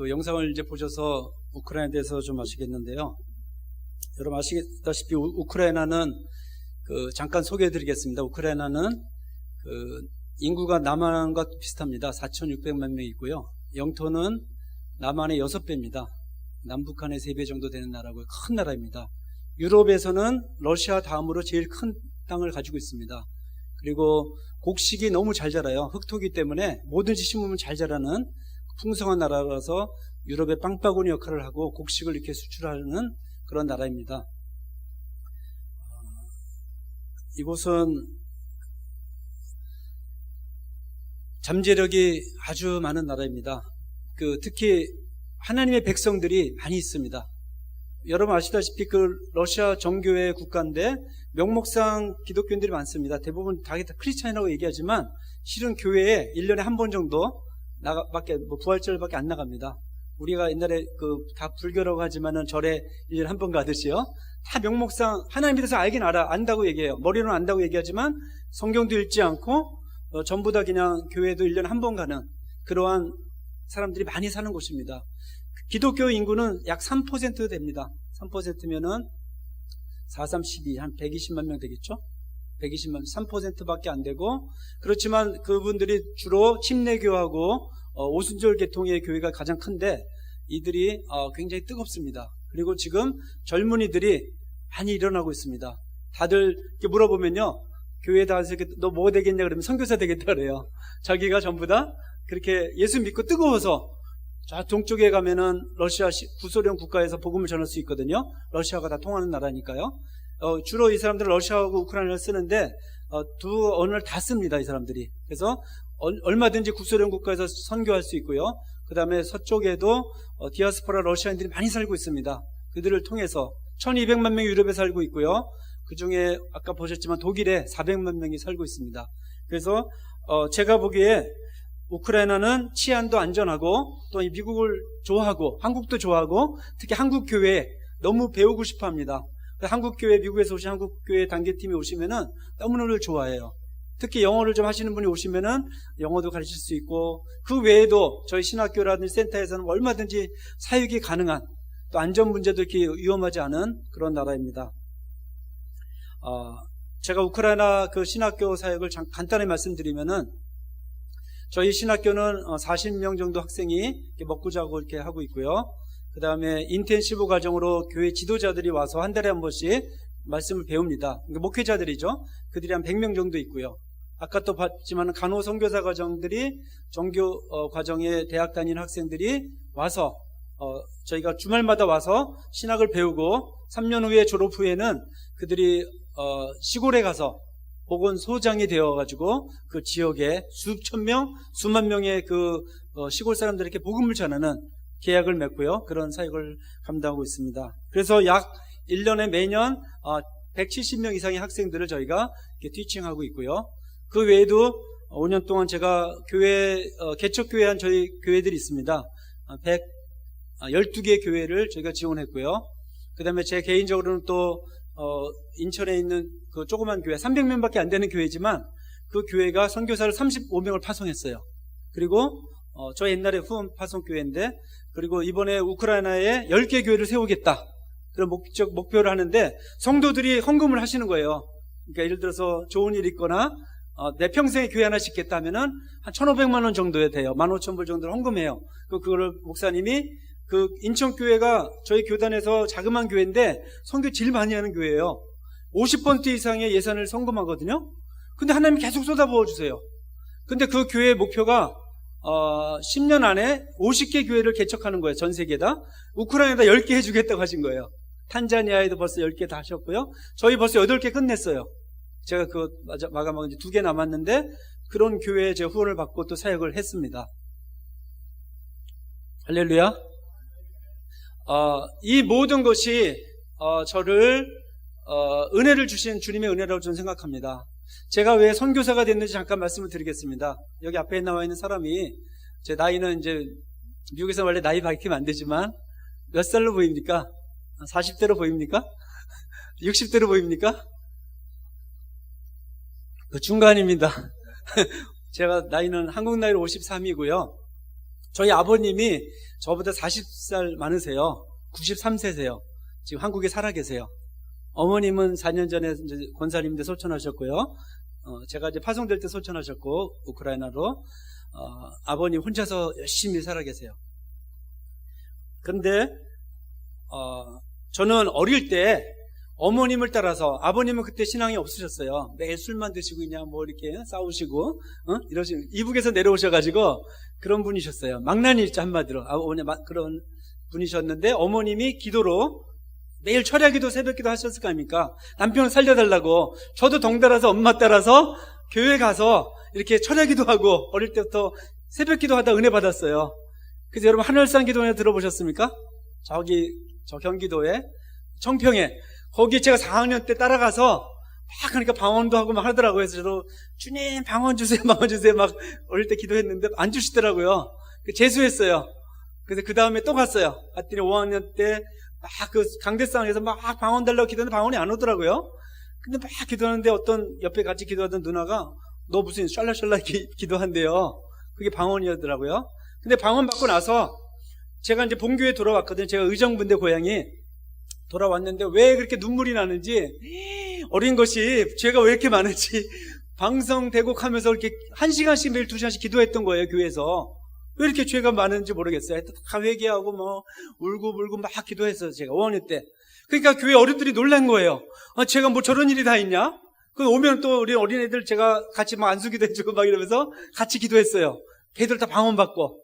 그 영상을 이제 보셔서 우크라이나에 대해서 좀 아시겠는데요. 여러분 아시다시피 우크라이나는 잠깐 소개해 드리겠습니다. 우크라이나는 인구가 남한과 비슷합니다. 4,600만 명이 있고요. 영토는 남한의 6배입니다. 남북한의 3배 정도 되는 나라고요. 큰 나라입니다. 유럽에서는 러시아 다음으로 제일 큰 땅을 가지고 있습니다. 그리고 곡식이 너무 잘 자라요. 흑토기 때문에 뭐든지 심으면 잘 자라는 풍성한 나라라서 유럽의 빵바구니 역할을 하고 곡식을 이렇게 수출하는 그런 나라입니다. 이곳은 잠재력이 아주 많은 나라입니다. 특히 하나님의 백성들이 많이 있습니다. 여러분 아시다시피 러시아 정교회 국가인데 명목상 기독교인들이 많습니다. 대부분 다 크리스찬이라고 얘기하지만 실은 교회에 1년에 한 번 정도 부활절밖에 안 나갑니다. 우리가 옛날에 다 불교라고 하지만은 절에 1년에 한 번 가듯이요. 다 명목상 하나님에 대해서 알긴 안다고 얘기해요. 머리로는 안다고 얘기하지만 성경도 읽지 않고 전부 다 그냥 교회도 1년에 한 번 가는 그러한 사람들이 많이 사는 곳입니다. 기독교 인구는 약 3% 됩니다. 3%면은 4, 3, 12, 한 120만 명 되겠죠? 120만, 3%밖에 안 되고, 그렇지만 그분들이 주로 침례교하고 오순절 계통의 교회가 가장 큰데, 이들이 굉장히 뜨겁습니다. 그리고 지금 젊은이들이 많이 일어나고 있습니다. 다들 이렇게 물어보면요, 교회에 다녀서 너 뭐 되겠냐 그러면 선교사 되겠다 그래요. 자기가 전부 다 그렇게 예수 믿고 뜨거워서 자, 동쪽에 가면은 러시아 구소련 국가에서 복음을 전할 수 있거든요. 러시아가 다 통하는 나라니까요. 주로 이 사람들은 러시아하고 우크라이나를 쓰는데, 두 언어를 다 씁니다, 이 사람들이. 그래서 얼마든지 구소련 국가에서 선교할 수 있고요. 그 다음에 서쪽에도 디아스포라 러시아인들이 많이 살고 있습니다. 그들을 통해서 1200만 명이 유럽에 살고 있고요. 그 중에 아까 보셨지만 독일에 400만 명이 살고 있습니다. 그래서 제가 보기에 우크라이나는 치안도 안전하고 또 미국을 좋아하고 한국도 좋아하고 특히 한국 교회에 너무 배우고 싶어 합니다. 한국 교회, 미국에서 오신 한국 교회 단계팀이 오시면은 너무너무 좋아해요. 특히 영어를 좀 하시는 분이 오시면은 영어도 가르칠 수 있고 그 외에도 저희 신학교라든지 센터에서는 얼마든지 사역이 가능한 또 안전 문제도 이렇게 위험하지 않은 그런 나라입니다. 제가 우크라이나 신학교 사역을 간단히 말씀드리면은 저희 신학교는 40명 정도 학생이 먹고 자고 이렇게 하고 있고요. 그 다음에 인텐시브 과정으로 교회 지도자들이 와서 한 달에 한 번씩 말씀을 배웁니다. 목회자들이죠. 그들이 한 100명 정도 있고요. 아까 또 봤지만 간호 선교사 과정들이 정교 과정에 대학 다니는 학생들이 와서 저희가 주말마다 와서 신학을 배우고 3년 후에 졸업 후에는 그들이 시골에 가서 보건소장이 되어가지고 그 지역에 수천 명, 수만 명의 시골 사람들에게 복음을 전하는 계약을 맺고요. 그런 사역을 감당하고 있습니다. 그래서 약 1년에 매년 170명 이상의 학생들을 저희가 티칭하고 있고요. 그 외에도 5년 동안 제가 개척교회한 저희 교회들이 있습니다. 112개 교회를 저희가 지원했고요. 그 다음에 제 개인적으로는 또 인천에 있는 그 조그만 교회 300명밖에 안 되는 교회지만 그 교회가 선교사를 35명을 파송했어요. 그리고 저 옛날에 후원 파송 교회인데 그리고 이번에 우크라이나에 10개 교회를 세우겠다 그런 목표를 하는데 성도들이 헌금을 하시는 거예요. 그러니까 예를 들어서 좋은 일 있거나 내 평생에 교회 하나 짓겠다 하면은 한 1,500만 원 정도에 돼요. 15,000불 정도를 헌금해요. 그거를 목사님이 인천교회가 저희 교단에서 자그마한 교회인데 선교 제일 많이 하는 교회예요. 50% 이상의 예산을 헌금하거든요. 근데 하나님 계속 쏟아부어 주세요. 근데 그 교회의 목표가 10년 안에 50개 교회를 개척하는 거예요. 전 세계에다. 우크라이나에다 10개 해주겠다고 하신 거예요. 탄자니아에도 벌써 10개 다 하셨고요. 저희 벌써 8개 끝냈어요. 제가 마감하고 이제 2개 남았는데 그런 교회에 제가 후원을 받고 또 사역을 했습니다. 할렐루야. 이 모든 것이 저를 은혜를 주신 주님의 은혜라고 저는 생각합니다. 제가 왜 선교사가 됐는지 잠깐 말씀을 드리겠습니다. 여기 앞에 나와 있는 사람이 제 나이는 이제 미국에서 원래 나이 밝히면 안 되지만 몇 살로 보입니까? 40대로 보입니까? 60대로 보입니까? 그 중간입니다. 제가 나이는 한국 나이로 53이고요. 저희 아버님이 저보다 40살 많으세요. 93세세요. 지금 한국에 살아 계세요. 어머님은 4년 전에 이제 권사님인데 소천하셨고요. 제가 이제 파송될 때 소천하셨고, 우크라이나로. 아버님 혼자서 열심히 살아 계세요. 그런데, 저는 어릴 때 어머님을 따라서, 아버님은 그때 신앙이 없으셨어요. 매일 술만 드시고 그냥 뭐 이렇게 싸우시고, 이러시고, 이북에서 내려오셔가지고 그런 분이셨어요. 망나니일자 한마디로. 어머니 그런 분이셨는데, 어머님이 기도로 매일 철야기도 새벽기도 하셨을 거 아닙니까? 남편을 살려달라고. 저도 덩달아서 엄마 따라서 교회 가서 이렇게 철야기도 하고 어릴 때부터 새벽기도 하다 은혜 받았어요. 그래서 여러분 하늘산 기도회 들어보셨습니까? 저 경기도에 청평에 거기 제가 4학년 때 따라가서 막 그러니까 방언도 하고 막 하더라고요. 그래서 저도 주님 방언 주세요, 방언 주세요 막 어릴 때 기도했는데 안 주시더라고요. 재수했어요. 그래서 그 다음에 또 갔어요. 갔더니 5학년 때 막 그 강대상에서 막 방언 달라고 기도했는데 방언이 안 오더라고요. 근데 막 기도하는데 어떤 옆에 같이 기도하던 누나가 너 무슨 샬라샬라 기도한대요. 그게 방언이었더라고요. 근데 방언 받고 나서 제가 이제 본교에 돌아왔거든요. 제가 의정부인데 고향이. 돌아왔는데 왜 그렇게 눈물이 나는지, 어린 것이 죄가 왜 이렇게 많은지 방성대곡하면서 이렇게 1시간씩 매일 2시간씩 기도했던 거예요. 교회에서. 왜 이렇게 죄가 많은지 모르겠어요. 다 회개하고 뭐 울고 막 기도했어요. 제가 5학년 때. 그러니까 교회 어른들이 놀란 거예요. 제가 뭐 저런 일이 다 있냐? 그 오면 또 우리 어린애들 제가 같이 막 안수기도 해주고 막 이러면서 같이 기도했어요. 걔들 다 방언 받고.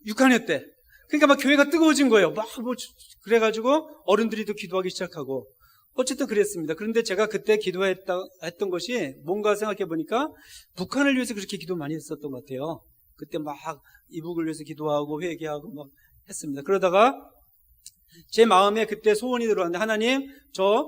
6학년 때. 그러니까 막 교회가 뜨거워진 거예요. 막 뭐 그래가지고 어른들이 또 기도하기 시작하고. 어쨌든 그랬습니다. 그런데 제가 그때 했던 것이 뭔가 생각해 보니까 북한을 위해서 그렇게 기도 많이 했었던 것 같아요. 그때 막 이북을 위해서 기도하고 회개하고 막 했습니다. 그러다가 제 마음에 그때 소원이 들어왔는데, 하나님 저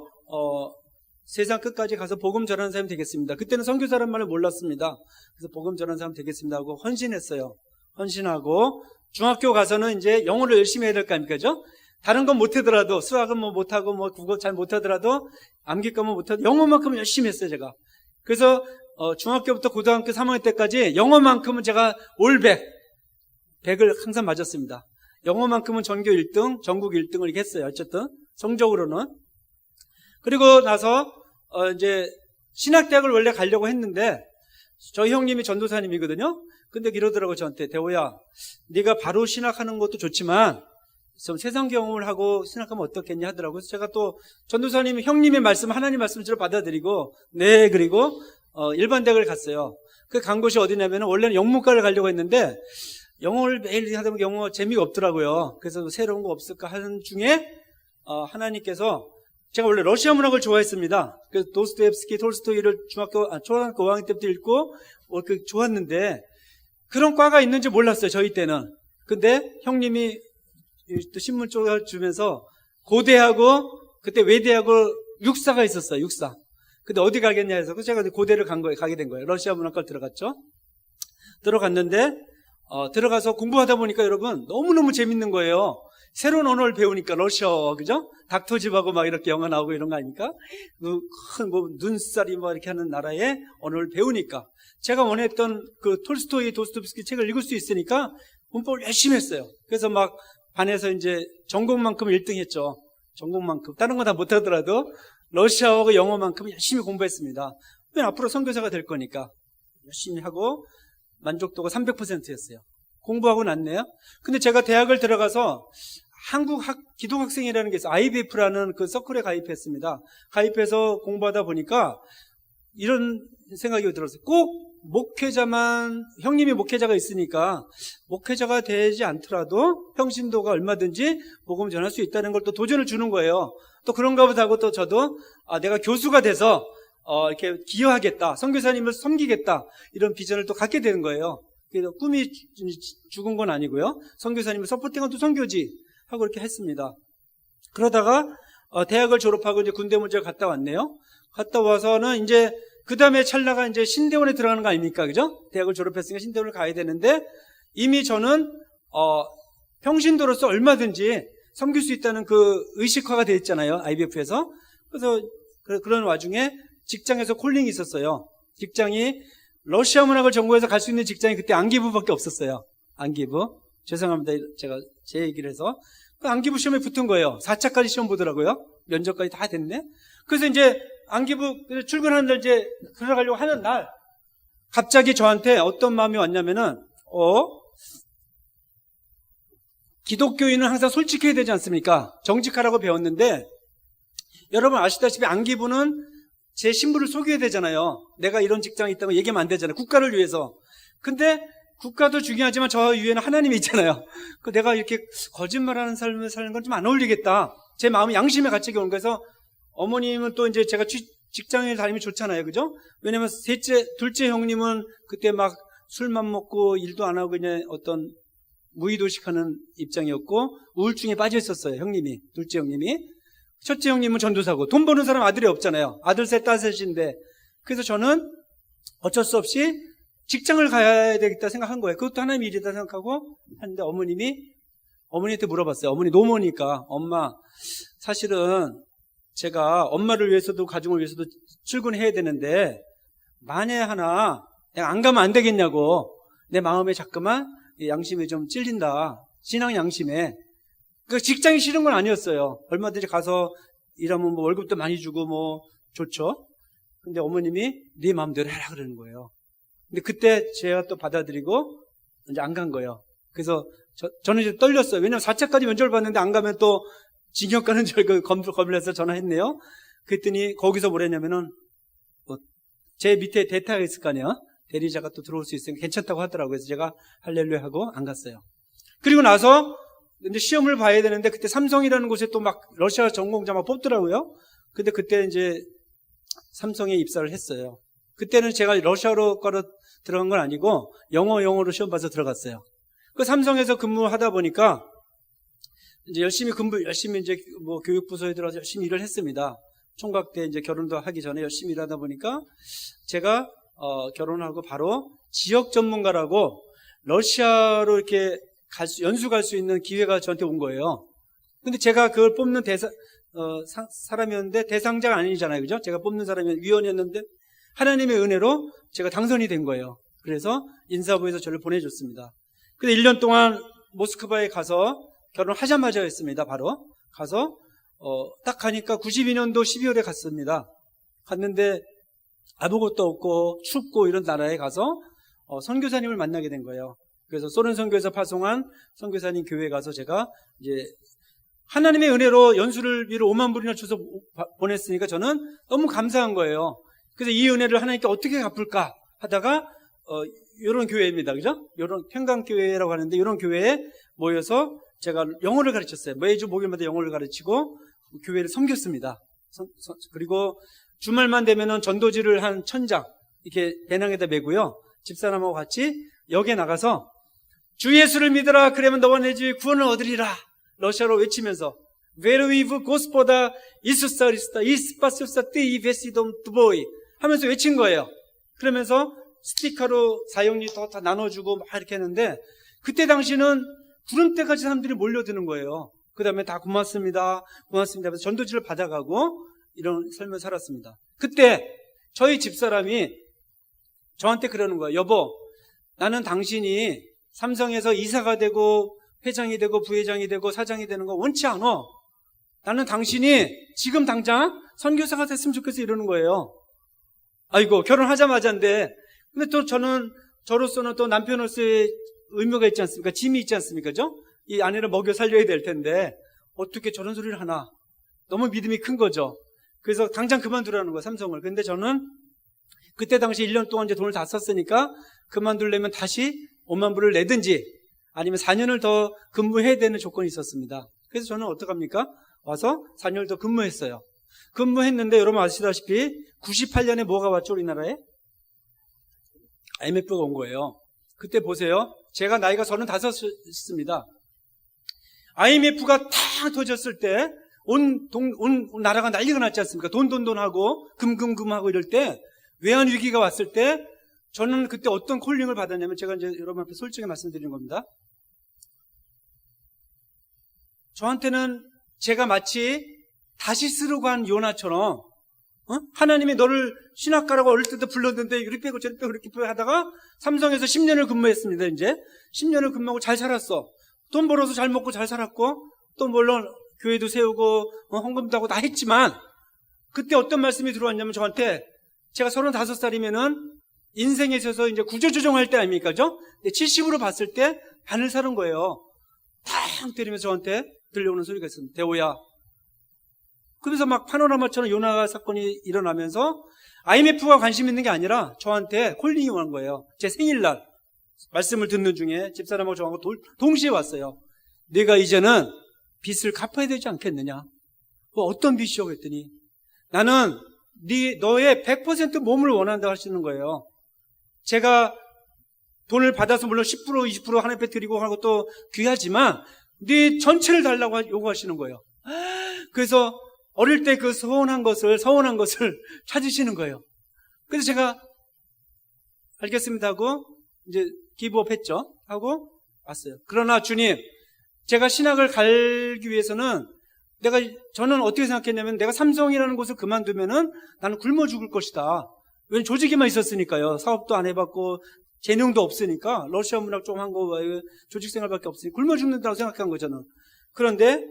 세상 끝까지 가서 복음 전하는 사람이 되겠습니다. 그때는 선교사라는 말을 몰랐습니다. 그래서 복음 전하는 사람 되겠습니다 하고 헌신했어요. 헌신하고 중학교 가서는 이제 영어를 열심히 해야 될 거 아닙니까? 그죠? 다른 건 못하더라도, 수학은 뭐 못하고 뭐 국어 잘 못하더라도, 암기과는 못하더라도 영어만큼은 열심히 했어요. 제가. 그래서 중학교부터 고등학교 3학년 때까지 영어만큼은 제가 올 100을 항상 맞았습니다. 영어만큼은 전교 1등, 전국 1등을 이렇게 했어요. 어쨌든 성적으로는. 그리고 나서 이제 신학대학을 원래 가려고 했는데, 저희 형님이 전도사님이거든요. 근데 이러더라고요, 저한테. 대호야, 네가 바로 신학하는 것도 좋지만 좀 세상 경험을 하고 신학하면 어떻겠냐 하더라고요. 그래서 제가 또 전도사님, 형님의 말씀, 하나님 말씀을 저를 받아들이고, 네, 그리고 일반 대학을 갔어요. 그 간 곳이 어디냐면, 원래는 영문과를 가려고 했는데 영어를 매일 하다 보면 영어 재미가 없더라고요. 그래서 새로운 거 없을까 하는 중에 하나님께서, 제가 원래 러시아 문학을 좋아했습니다. 그래서 도스토옙스키, 톨스토이를 초등학교 5학년 때부터 읽고 좋았는데 그런 과가 있는지 몰랐어요, 저희 때는. 근데 형님이 또 신문 쪽을 주면서 고대하고 그때 외대하고 육사가 있었어요, 육사. 근데 어디 가겠냐 해서 제가 고대를 가게 된 거예요. 러시아 문학과를 들어갔죠. 들어갔는데 들어가서 공부하다 보니까 여러분 너무너무 재밌는 거예요. 새로운 언어를 배우니까, 러시아어, 그죠? 닥터집하고 막 이렇게 영어 나오고 이런 거 아닙니까? 큰 눈살이 막 이렇게 하는 나라의 언어를 배우니까. 제가 원했던 그 톨스토이, 도스토옙스키 책을 읽을 수 있으니까 문법을 열심히 했어요. 그래서 막 반에서 이제 전공만큼 1등 했죠. 전공만큼. 다른 거 다 못하더라도 러시아어하고 영어만큼 열심히 공부했습니다. 왜 앞으로 선교사가 될 거니까. 열심히 하고 만족도가 300%였어요. 공부하고 났네요. 근데 제가 대학을 들어가서 한국 기독학생이라는 게 있어요. IBF라는 그 서클에 가입했습니다. 가입해서 공부하다 보니까 이런 생각이 들었어요. 꼭 목회자만, 형님이 목회자가 있으니까 목회자가 되지 않더라도 평신도가 얼마든지 복음 전할 수 있다는 걸 또 도전을 주는 거예요. 또 그런가 보다 하고 또 저도 내가 교수가 돼서 이렇게 기여하겠다, 선교사님을 섬기겠다, 이런 비전을 또 갖게 되는 거예요. 그래서 꿈이 죽은 건 아니고요. 선교사님을 서포팅한 또 선교지 하고 이렇게 했습니다. 그러다가 대학을 졸업하고 이제 군대 문제를 갔다 왔네요. 갔다 와서는 이제 그 다음에 찰나가 이제 신대원에 들어가는 거 아닙니까? 그죠? 대학을 졸업했으니까 신대원을 가야 되는데, 이미 저는 평신도로서 얼마든지 섬길 수 있다는 그 의식화가 되어 있잖아요, IBF에서. 그래서 그런 와중에 직장에서 콜링이 있었어요. 직장이 러시아 문학을 전공해서 갈 수 있는 직장이 그때 안기부밖에 없었어요. 안기부. 죄송합니다. 제가 제 얘기를 해서. 그 안기부 시험에 붙은 거예요. 4차까지 시험 보더라고요. 면접까지 다 됐네. 그래서 이제 안기부 출근하는 날 이제 들어가려고 하는 날 갑자기 저한테 어떤 마음이 왔냐면은 기독교인은 항상 솔직해야 되지 않습니까? 정직하라고 배웠는데 여러분 아시다시피 안기부는 제 신분을 속여야 되잖아요. 내가 이런 직장에 있다고 얘기하면 안 되잖아요. 국가를 위해서. 근데 국가도 중요하지만 저 위에는 하나님이 있잖아요. 그 내가 이렇게 거짓말하는 삶을 사는 건 좀 안 어울리겠다. 제 마음이 양심의 가책이 온 거여서 어머님은 또 이제 제가 직장에 다니면 좋잖아요. 그죠? 왜냐면 둘째 형님은 그때 막 술만 먹고 일도 안 하고 그냥 어떤 무의도식하는 입장이었고 우울증에 빠져 있었어요. 형님이. 둘째 형님이. 첫째 형님은 전도사고 돈 버는 사람 아들이 없잖아요. 아들 셋, 딸 셋인데. 그래서 저는 어쩔 수 없이 직장을 가야 되겠다 생각한 거예요. 그것도 하나님의 일이다 생각하고 하는데 어머니한테 물어봤어요. 어머니 노모니까 엄마 사실은 제가 엄마를 위해서도 가정을 위해서도 출근해야 되는데 만에 하나 내가 안 가면 안 되겠냐고 내 마음에 자꾸만 양심에 좀 찔린다. 신앙 양심에. 그 직장이 싫은 건 아니었어요. 얼마든지 가서 일하면 뭐 월급도 많이 주고 뭐 좋죠. 근데 어머님이 네 마음대로 해라 그러는 거예요. 근데 그때 제가 또 받아들이고 이제 안 간 거예요. 그래서 저는 이제 떨렸어요. 왜냐면 4차까지 면접을 봤는데 안 가면 또 징역 가는 줄 겁을 해서 전화했네요. 그랬더니 거기서 뭐랬냐면은 제 밑에 대타가 있을 거 아니에요. 대리자가 또 들어올 수 있으니까 괜찮다고 하더라고요. 그래서 제가 할렐루야 하고 안 갔어요. 그리고 나서 이제 시험을 봐야 되는데 그때 삼성이라는 곳에 또 막 러시아 전공자 막 뽑더라고요. 근데 그때 이제 삼성에 입사를 했어요. 그때는 제가 러시아로 들어간 건 아니고 영어로 시험 봐서 들어갔어요. 그 삼성에서 근무하다 보니까 이제 열심히 이제 뭐 교육부서에 들어가서 열심히 일을 했습니다. 총각 때 이제 결혼도 하기 전에 열심히 일하다 보니까 제가 결혼하고 바로 지역 전문가라고 러시아로 이렇게 연수 갈 수 있는 기회가 저한테 온 거예요. 근데 제가 그걸 뽑는 사람이었는데 대상자가 아니잖아요. 그죠? 제가 뽑는 사람이 위원이었는데 하나님의 은혜로 제가 당선이 된 거예요. 그래서 인사부에서 저를 보내줬습니다. 근데 1년 동안 모스크바에 가서 결혼하자마자 했습니다. 바로 가서 딱 가니까 92년도 12월에 갔습니다. 갔는데 아무것도 없고 춥고 이런 나라에 가서 선교사님을 만나게 된 거예요. 그래서 소련 선교에서 파송한 선교사님 교회에 가서 제가 이제 하나님의 은혜로 연수비를 5만 불이나 줘서 보냈으니까 저는 너무 감사한 거예요. 그래서 이 은혜를 하나님께 어떻게 갚을까 하다가 이런 교회입니다. 그죠? 이런 평강교회라고 하는데 이런 교회에 모여서 제가 영어를 가르쳤어요. 매주 목요일마다 영어를 가르치고 교회를 섬겼습니다. 그리고 주말만 되면은 전도지를 한 1000장 이렇게 배낭에다 메고요. 집사람하고 같이 역에 나가서 주 예수를 믿으라 그러면 너와 내 집이 구원을 얻으리라 러시아로 외치면서 베르위브 고스포다 이수사리스타 이스파스사 띠이베시돔 두보이 하면서 외친 거예요. 그러면서 스티커로 사용리 다 나눠주고 막 이렇게 했는데 그때 당시는 구름 때까지 사람들이 몰려드는 거예요. 그 다음에 다 고맙습니다 하면서 전도지를 받아가고 이런 삶을 살았습니다. 그때 저희 집사람이 저한테 그러는 거예요. 여보, 나는 당신이 삼성에서 이사가 되고 회장이 되고 부회장이 되고 사장이 되는 거 원치 않아. 나는 당신이 지금 당장 선교사가 됐으면 좋겠어 이러는 거예요. 아이고, 결혼하자마자인데. 근데 또 저로서는 또 남편으로서의 의무가 있지 않습니까? 짐이 있지 않습니까? 그죠? 이 아내를 먹여 살려야 될 텐데 어떻게 저런 소리를 하나. 너무 믿음이 큰 거죠. 그래서 당장 그만두라는 거예요, 삼성을. 근데 저는 그때 당시 1년 동안 이제 돈을 다 썼으니까 그만두려면 다시 5만 불을 내든지 아니면 4년을 더 근무해야 되는 조건이 있었습니다. 그래서 저는 어떡합니까? 와서 4년을 더 근무했어요. 근무했는데 여러분 아시다시피 98년에 뭐가 왔죠, 우리나라에? IMF가 온 거예요. 그때 보세요. 제가 나이가 35입니다. IMF가 탁 터졌을 때 온 나라가 난리가 났지 않습니까? 돈 하고 금 하고 이럴 때 외환 위기가 왔을 때 저는 그때 어떤 콜링을 받았냐면 제가 이제 여러분 앞에 솔직히 말씀드리는 겁니다. 저한테는 제가 마치 다시 쓰려고 한 요나처럼 하나님이 너를 신학가라고 어릴 때도 불렀는데 이리 빼고 저리 빼고 이렇게 빼고 하다가 삼성에서 10년을 근무했습니다. 이제 10년을 근무하고 잘 살았어. 돈 벌어서 잘 먹고 잘 살았고 또 물론 교회도 세우고 헌금도 하고 다 했지만 그때 어떤 말씀이 들어왔냐면 저한테 제가 35살이면은 인생에 있어서 이제 구조조정할 때 아닙니까? 그죠? 70으로 봤을 때 반을 사는 거예요. 탕 때리면서 저한테 들려오는 소리가 있습니다. 대호야. 그래서 막 파노라마처럼 요나 사건이 일어나면서 IMF가 관심 있는 게 아니라 저한테 콜링이 오는 거예요. 제 생일날 말씀을 듣는 중에 집사람하고 저하고 동시에 왔어요. 내가 이제는 빚을 갚아야 되지 않겠느냐. 어떤 빚이요? 그랬더니 나는 너의 100% 몸을 원한다고 하시는 거예요. 제가 돈을 받아서 물론 10% 20% 하나님께 드리고 하고 또 귀하지만 네 전체를 달라고 요구하시는 거예요. 그래서 어릴 때 그 서운한 것을 찾으시는 거예요. 그래서 제가 알겠습니다 하고 이제 기브업 했죠. 하고 왔어요. 그러나 주님, 제가 신학을 갈기 위해서는 저는 어떻게 생각했냐면 내가 삼성이라는 곳을 그만두면은 나는 굶어 죽을 것이다. 왜냐면 조직에만 있었으니까요. 사업도 안 해봤고 재능도 없으니까 러시아 문학 좀 한 거 조직 생활밖에 없으니 굶어 죽는다고 생각한 거잖아. 그런데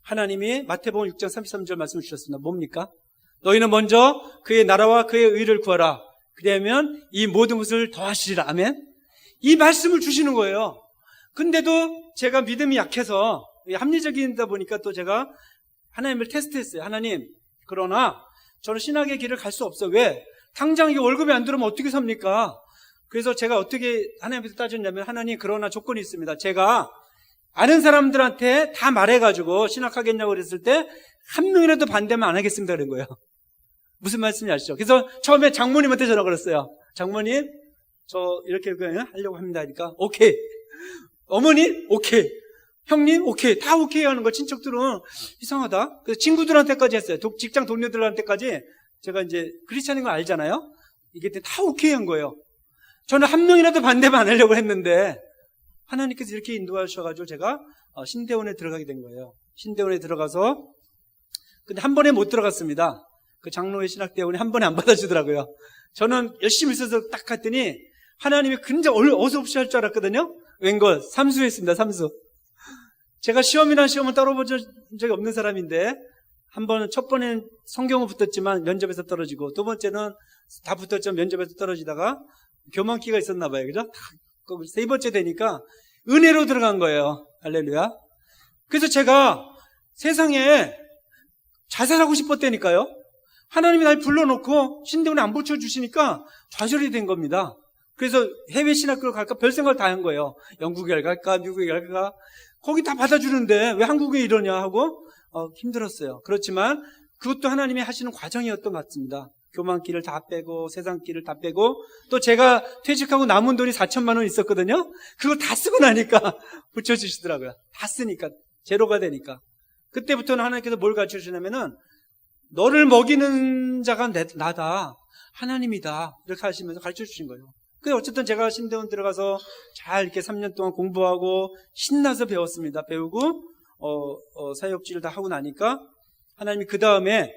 하나님이 마태복음 6장 33절 말씀을 주셨습니다. 뭡니까? 너희는 먼저 그의 나라와 그의 의를 구하라. 그러면 이 모든 것을 더하시리라. 아멘. 이 말씀을 주시는 거예요. 근데도 제가 믿음이 약해서 합리적이다 보니까 또 제가 하나님을 테스트했어요. 하나님, 그러나 저는 신학의 길을 갈 수 없어. 왜? 당장 이게 월급이 안 들어오면 어떻게 삽니까? 그래서 제가 어떻게 하나님께서 따졌냐면 하나님, 그러나 조건이 있습니다. 제가 아는 사람들한테 다 말해가지고 신학하겠냐고 그랬을 때 한 명이라도 반대면 안 하겠습니다 그런 거예요. 무슨 말씀인지 아시죠? 그래서 처음에 장모님한테 전화 걸었어요. 장모님, 저 이렇게 하려고 합니다. 그러니까 오케이. 어머니 오케이. 형님 오케이. 다 오케이 하는 거. 친척들은 이상하다. 그래서 친구들한테까지 했어요. 직장 동료들한테까지. 제가 이제 크리스찬인 거 알잖아요. 이게 다 오케이 한 거예요. 저는 한 명이라도 반대만 안 하려고 했는데 하나님께서 이렇게 인도하셔가지고 제가 신대원에 들어가게 된 거예요. 신대원에 들어가서 근데 한 번에 못 들어갔습니다. 그 장로회 신학대원이 한 번에 안 받아주더라고요. 저는 열심히 있어서 딱 갔더니 하나님이 굉장히 어서없이 할 줄 알았거든요. 웬걸 삼수했습니다. 삼수. 제가 시험이나 시험을 따로 본 적이 없는 사람인데 한 번은 첫 번엔 성경은 붙었지만 면접에서 떨어지고 두 번째는 다 붙었지만 면접에서 떨어지다가 교만기가 있었나 봐요. 그죠? 세 번째 되니까 은혜로 들어간 거예요. 할렐루야. 그래서 제가 세상에 자살하고 싶었다니까요. 하나님이 날 불러놓고 신대원에 안 붙여주시니까 좌절이 된 겁니다. 그래서 해외 신학교를 갈까 별 생각을 다 한 거예요. 영국에 갈까 미국에 갈까 거기 다 받아주는데 왜 한국에 이러냐 하고 힘들었어요. 그렇지만 그것도 하나님이 하시는 과정이었던 것 같습니다. 교만기를 다 빼고 세상기를 다 빼고 또 제가 퇴직하고 남은 돈이 4천만 원 있었거든요. 그걸 다 쓰고 나니까 붙여주시더라고요. 다 쓰니까 제로가 되니까 그때부터는 하나님께서 뭘 가르쳐주시냐면은 너를 먹이는 자가 나다. 하나님이다. 이렇게 하시면서 가르쳐주신 거예요. 그래서 어쨌든 제가 신대원 들어가서 잘 이렇게 3년 동안 공부하고 신나서 배웠습니다. 배우고 사역지를 다 하고 나니까 하나님이 그 다음에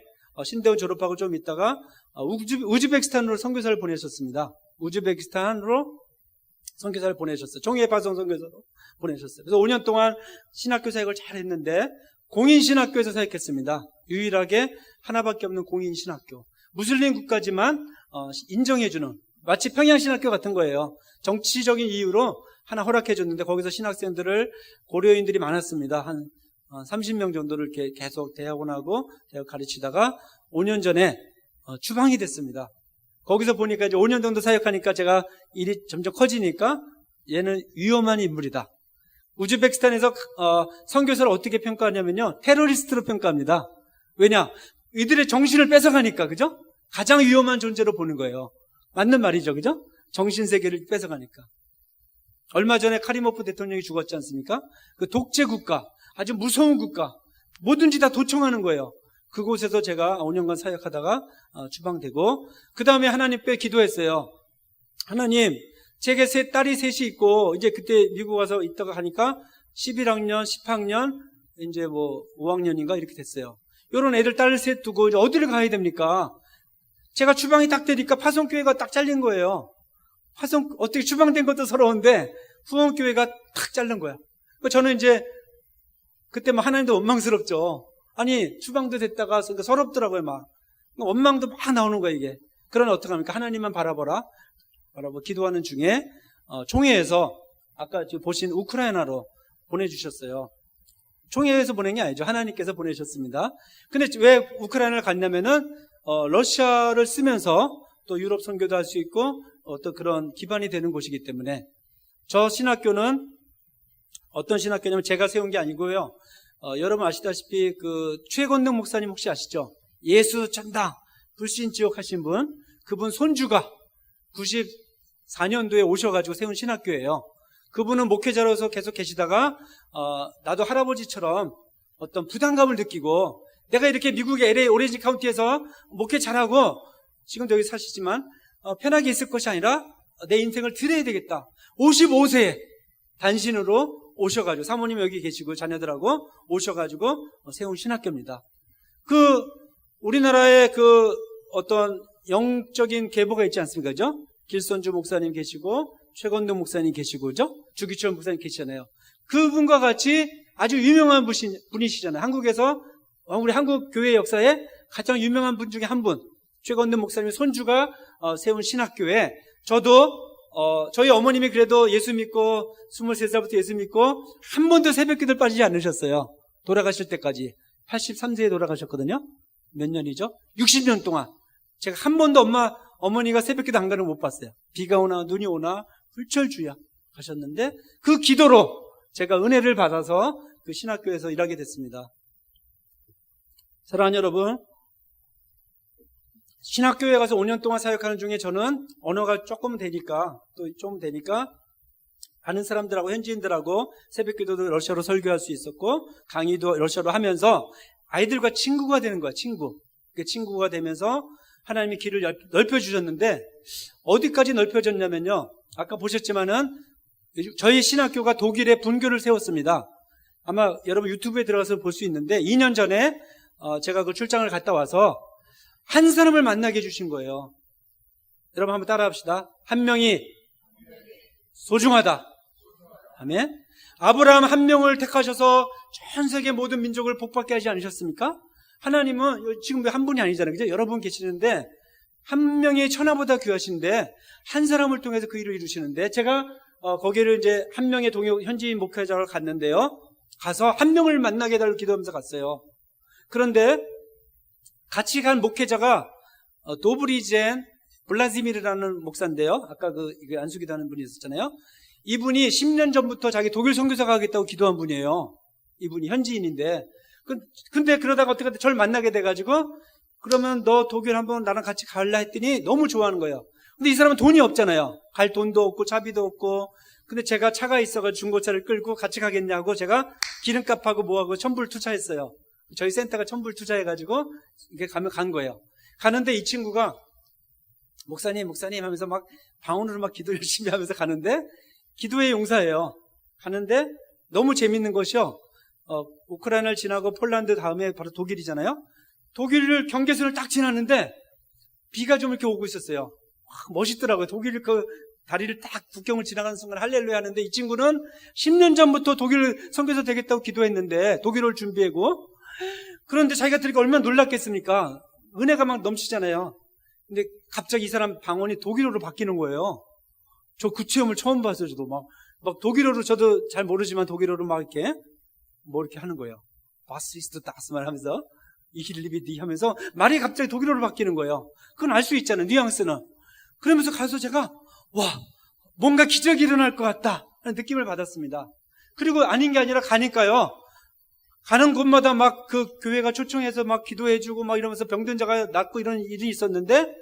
신대원 졸업하고 좀 있다가 우즈베키스탄으로 선교사를 보내셨습니다. 우즈베키스탄으로 선교사를 보내셨어요. 종이파송 선교사로 보내셨어요. 그래서 5년 동안 신학교 사역을 잘 했는데 공인신학교에서 사역했습니다. 유일하게 하나밖에 없는 공인신학교. 무슬림 국가지만 인정해주는 마치 평양신학교 같은 거예요. 정치적인 이유로 하나 허락해줬는데 거기서 신학생들을 고려인들이 많았습니다. 한 30명 정도를 이렇게 계속 대학원하고 대학 가르치다가 5년 전에 추방이 됐습니다. 거기서 보니까 이제 5년 정도 사역하니까 제가 일이 점점 커지니까 얘는 위험한 인물이다. 우즈베키스탄에서 선교사를 어떻게 평가하냐면요, 테러리스트로 평가합니다. 왜냐? 이들의 정신을 뺏어가니까, 그죠? 가장 위험한 존재로 보는 거예요. 맞는 말이죠, 그죠? 정신세계를 뺏어가니까. 얼마 전에 카리모프 대통령이 죽었지 않습니까? 그 독재 국가, 아주 무서운 국가, 뭐든지 다 도청하는 거예요. 그곳에서 제가 5년간 사역하다가 추방되고, 그 다음에 하나님께 기도했어요. 하나님, 제게 딸이 셋이 있고, 이제 그때 미국 와서 있다가 하니까 11학년, 10학년, 이제 5학년인가 이렇게 됐어요. 이런 애들 딸 셋 두고 이제 어디를 가야 됩니까? 제가 주방이 딱 되니까 파송교회가 딱 잘린 거예요. 어떻게 주방된 것도 서러운데 후원교회가 탁 자른 거야. 저는 이제 그때 막 하나님도 원망스럽죠. 아니 주방도 됐다가 서럽더라고요. 막 원망도 막 나오는 거야 이게. 그러나 어떡합니까? 하나님만 바라보라. 기도하는 중에 총회에서 아까 보신 우크라이나로 보내주셨어요. 총회에서 보낸 게 아니죠. 하나님께서 보내셨습니다. 근데 왜 우크라이나를 갔냐면은 러시아를 쓰면서 또 유럽 선교도 할 수 있고 어떤 그런 기반이 되는 곳이기 때문에 저 신학교는 어떤 신학교냐면 제가 세운 게 아니고요. 여러분 아시다시피 그 최건능 목사님 혹시 아시죠? 예수 전당 불신지옥 하신 분, 그분 손주가 94년도에 오셔가지고 세운 신학교예요. 그분은 목회자로서 계속 계시다가 나도 할아버지처럼 어떤 부담감을 느끼고 내가 이렇게 미국의 LA 오렌지 카운티에서 목회 잘하고 지금도 여기 사시지만 편하게 있을 것이 아니라 내 인생을 드려야 되겠다. 55세에 단신으로 오셔가지고 사모님 여기 계시고 자녀들하고 오셔가지고 세운 신학교입니다. 우리나라에 어떤 영적인 계보가 있지 않습니까? 그죠? 길선주 목사님 계시고 최건동 목사님 계시고 그죠? 주기철 목사님 계시잖아요. 그분과 같이 아주 유명한 분이시잖아요. 한국에서 우리 한국 교회 역사에 가장 유명한 분 중에 한 분, 최건동 목사님 손주가 세운 신학교에 저희 어머님이 그래도 예수 믿고 23살부터 예수 믿고 한 번도 새벽기도를 빠지지 않으셨어요. 돌아가실 때까지 83세에 돌아가셨거든요. 몇 년이죠? 60년 동안 제가 한 번도 어머니가 새벽기도 안 가는 걸 못 봤어요. 비가 오나 눈이 오나 불철주야 가셨는데 그 기도로 제가 은혜를 받아서 그 신학교에서 일하게 됐습니다. 사랑하는 여러분, 신학교에 가서 5년 동안 사역하는 중에 저는 언어가 조금 되니까 아는 사람들하고 현지인들하고 새벽기도도 러시아로 설교할 수 있었고 강의도 러시아로 하면서 아이들과 친구가 되는 거야. 친구가 되면서 하나님이 길을 넓혀주셨는데 어디까지 넓혀졌냐면요. 아까 보셨지만은 저희 신학교가 독일에 분교를 세웠습니다. 아마 여러분 유튜브에 들어가서 볼 수 있는데 2년 전에 제가 그 출장을 갔다 와서 한 사람을 만나게 해주신 거예요. 여러분 한번 따라합시다. 한 명이 소중하다. 아멘. 아브라함 한 명을 택하셔서 전 세계 모든 민족을 복받게 하지 않으셨습니까? 하나님은 지금 한 분이 아니잖아요. 그죠? 여러 분 계시는데 한 명이 천하보다 귀하신데 한 사람을 통해서 그 일을 이루시는데 제가 거기를 이제 한 명의 현지인 목회자를 갔는데요. 가서 한 명을 만나게 해달라고 기도하면서 갔어요. 그런데 같이 간 목회자가 도브리젠 블라지미르라는 목사인데요. 아까 안수기도 하는 분이 있었잖아요. 이분이 10년 전부터 자기 독일 선교사 가겠다고 기도한 분이에요. 이분이 현지인인데. 근데 그러다가 어떻게 저를 만나게 돼가지고 그러면 너 독일 한번 나랑 같이 갈라 했더니 너무 좋아하는 거예요. 근데 이 사람은 돈이 없잖아요. 갈 돈도 없고 차비도 없고. 근데 제가 차가 있어가지고 중고차를 끌고 같이 가겠냐고 제가 기름값하고 뭐하고 천불 투자했어요. 저희 센터가 천불 투자해가지고 이렇게 간 거예요. 가는데 이 친구가 목사님 하면서 막 방언으로 막 기도 열심히 하면서 가는데 기도의 용사예요. 가는데 너무 재밌는 것이요. 우크라이나를 지나고 폴란드 다음에 바로 독일이잖아요. 독일을 경계선을 딱 지났는데 비가 좀 이렇게 오고 있었어요. 멋있더라고요. 독일 다리를 딱 국경을 지나가는 순간 할렐루야 하는데 이 친구는 10년 전부터 독일 선교사 되겠다고 기도했는데 독일어를 준비하고 그런데 자기가 들으니까 얼마나 놀랐겠습니까? 은혜가 막 넘치잖아요. 근데 갑자기 이 사람 방언이 독일어로 바뀌는 거예요. 저 그 체험을 처음 봤어요. 저도 막 독일어로 저도 잘 모르지만 독일어로 막 이렇게 하는 거예요. 바스 이스트 다스 말 하면서 이힐리비디 하면서 말이 갑자기 독일어로 바뀌는 거예요. 그건 알 수 있잖아요. 뉘앙스는. 그러면서 가서 제가 뭔가 기적이 일어날 것 같다 하는 느낌을 받았습니다. 그리고 아닌 게 아니라 가니까요. 가는 곳마다 막 그 교회가 초청해서 막 기도해주고 막 이러면서 병든 자가 낫고 이런 일이 있었는데